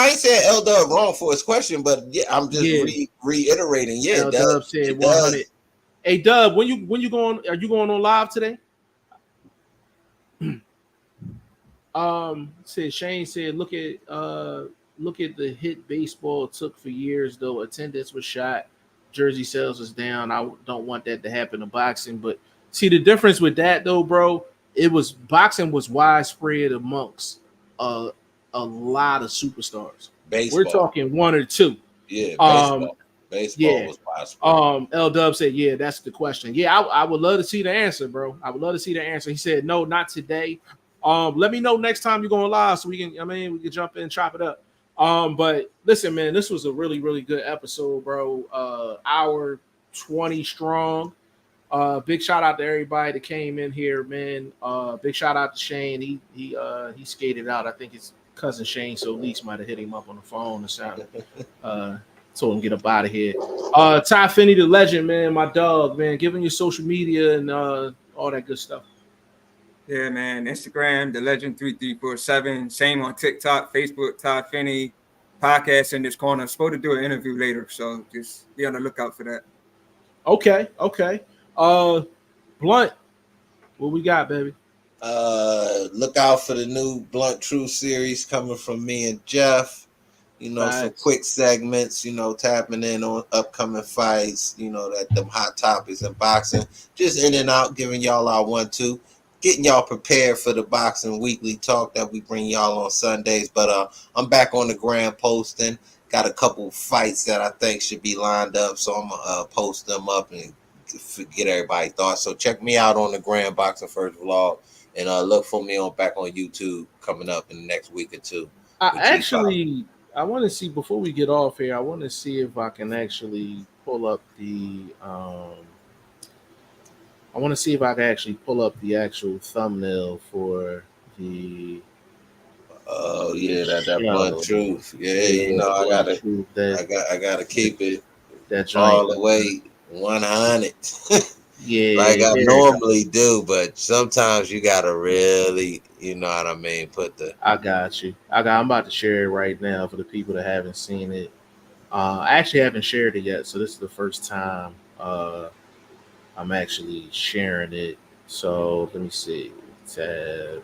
B: ain't saying L Dub wrong for his question, but I'm just reiterating. Yeah,
A: L Dub said 100. Hey Dub, when you going? Are you going on live today? Said Shane said look at the hit baseball took for years though. Attendance was shot, jersey sales was down. I don't want that to happen to boxing, but see the difference with that though, bro. Boxing was widespread amongst a lot of superstars.
B: Baseball.
A: We're talking 1 or 2.
B: Yeah, baseball was widespread.
A: L Dub said, yeah, that's the question. Yeah, I would love to see the answer, bro. I would love to see the answer. He said, no, not today. Let me know next time you're going live so we can jump in and chop it up. But listen, man, this was a really, really good episode, bro. Hour 20 strong. Big shout out to everybody that came in here, man. Big shout out to Shane. He skated out. I think his cousin Shane so Lease might have hit him up on the phone or something. Told him get up out of here. Ty Finney, the legend, man, my dog, man. Give him your social media and all that good stuff.
C: Yeah, man. Instagram, the legend 3347. Same on TikTok, Facebook, Ty Finney. Podcast in this corner. I'm supposed to do an interview later, so just be on the lookout for that.
A: Okay. Blunt, what we got, baby?
B: Look out for the new Blunt Truth series coming from me and Jeff. You know, some quick segments, you know, tapping in on upcoming fights, you know, that them hot topics in boxing. Just in and out, giving y'all our 1-2. Getting y'all prepared for the boxing weekly talk that we bring y'all on Sundays. But I'm back on the gram posting. Got a couple fights that I think should be lined up, so I'm gonna post them up and get everybody's thoughts. So check me out on the gram, Boxing First Vlog, and look for me back on YouTube coming up in the next week or two.
A: I want to see, before we get off here, I want to see if I can actually pull up the actual thumbnail for the
B: that Blunt Truth. You know, I gotta keep it all the way 100. Like I normally do, but sometimes you gotta really, you know what I mean,
A: I got you. I'm about to share it right now for the people that haven't seen it. I actually haven't shared it yet, so this is the first time I'm actually sharing it. So let me see. Tab.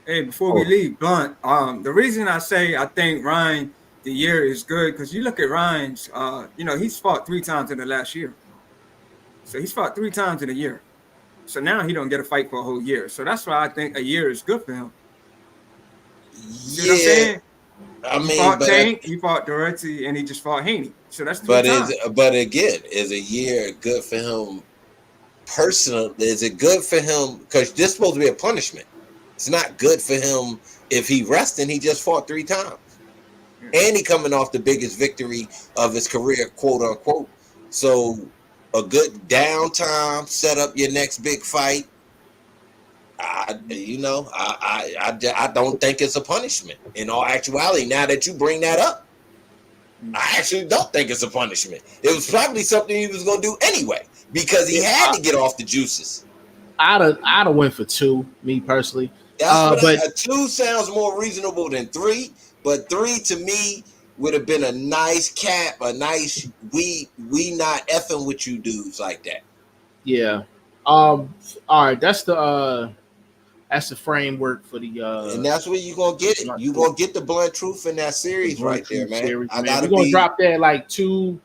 C: Hey, before we leave, Blunt, the reason I say I think Ryan the year is good, because you look at Ryan's, you know, he's fought 3 times in the last year. So he's fought 3 times in a year. So now he don't get a fight for a whole year. So that's why I think a year is good for him. See what I'm saying? He fought Tank, he fought Doretti, and he just fought Haney. So that's 3 times.
B: But again, is a year good for him personally? Is it good for him? Because this is supposed to be a punishment. It's not good for him if he resting. He just fought 3 times. And he coming off the biggest victory of his career, quote unquote. So a good downtime, set up your next big fight. I don't think it's a punishment. In all actuality, now that you bring that up, I actually don't think it's a punishment. It was probably something he was going to do anyway because he had to get off the juices.
A: I'd have went for 2, me personally.
B: But 2 sounds more reasonable than 3. But 3 to me would have been a nice cap, a nice we not effing with you dudes like that.
A: Yeah. All right. That's the framework for the
B: and that's where you're gonna get it. You're gonna get the Blunt Truth in that series right there, man.
A: We're gonna drop that like 2,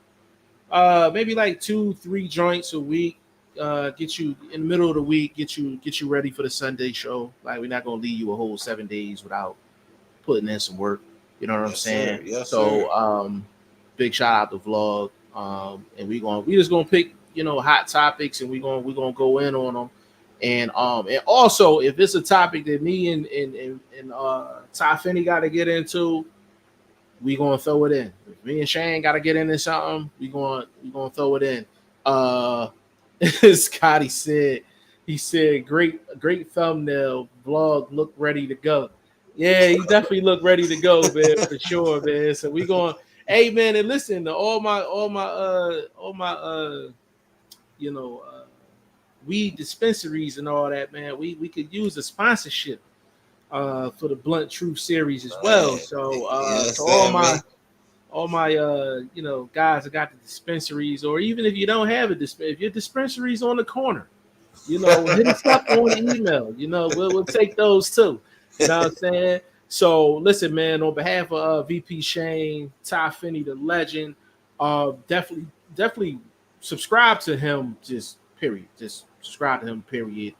A: maybe like 2-3 joints a week. Get you in the middle of the week, get you ready for the Sunday show. Like, we're not gonna leave you a whole 7 days without putting in some work. You know what I'm saying?
B: Sir. Yes,
A: so
B: sir.
A: Big shout out to Vlog. And we just gonna pick, you know, hot topics, and we're gonna go in on them. And also, if it's a topic that me and Ty Finney got to get into, we gonna throw it in. If me and Shane got to get into something, we gonna throw it in. Scotty said, great thumbnail. Vlog look ready to go. Yeah, he definitely looked ready to go, man, for sure, man. So we going, hey, man, and listen to all my weed dispensaries and all that, man. We could use a sponsorship for the Blunt Truth series as well. So to all my guys that got the dispensaries, or even if you don't have a if your dispensary's on the corner, hit us up on the email. We'll take those too. You know what I'm saying? So listen, man, on behalf of VP Shane, Ty Finney, the legend, definitely subscribe to him, just period. Just subscribe to him, period.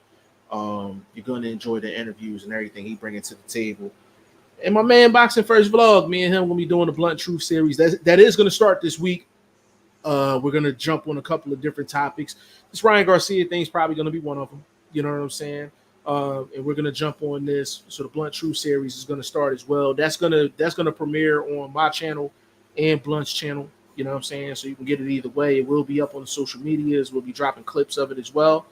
A: You're going to enjoy the interviews and everything he brings to the table. And my man, Boxing First Vlog, me and him going to be doing the Blunt Truth series. That is going to start this week. We're going to jump on a couple of different topics. This Ryan Garcia thing is probably going to be one of them. You know what I'm saying? And we're gonna jump on this. So the Blunt Truth series is gonna start as well. That's gonna premiere on my channel and Blunt's channel. You know what I'm saying? So you can get it either way. It will be up on the social medias. We'll be dropping clips of it as well.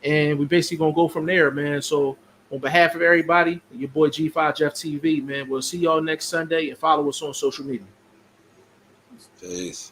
A: And we basically gonna go from there, man. So on behalf of everybody, your boy G5JeffTv, man. We'll see y'all next Sunday and follow us on social media.
B: Peace.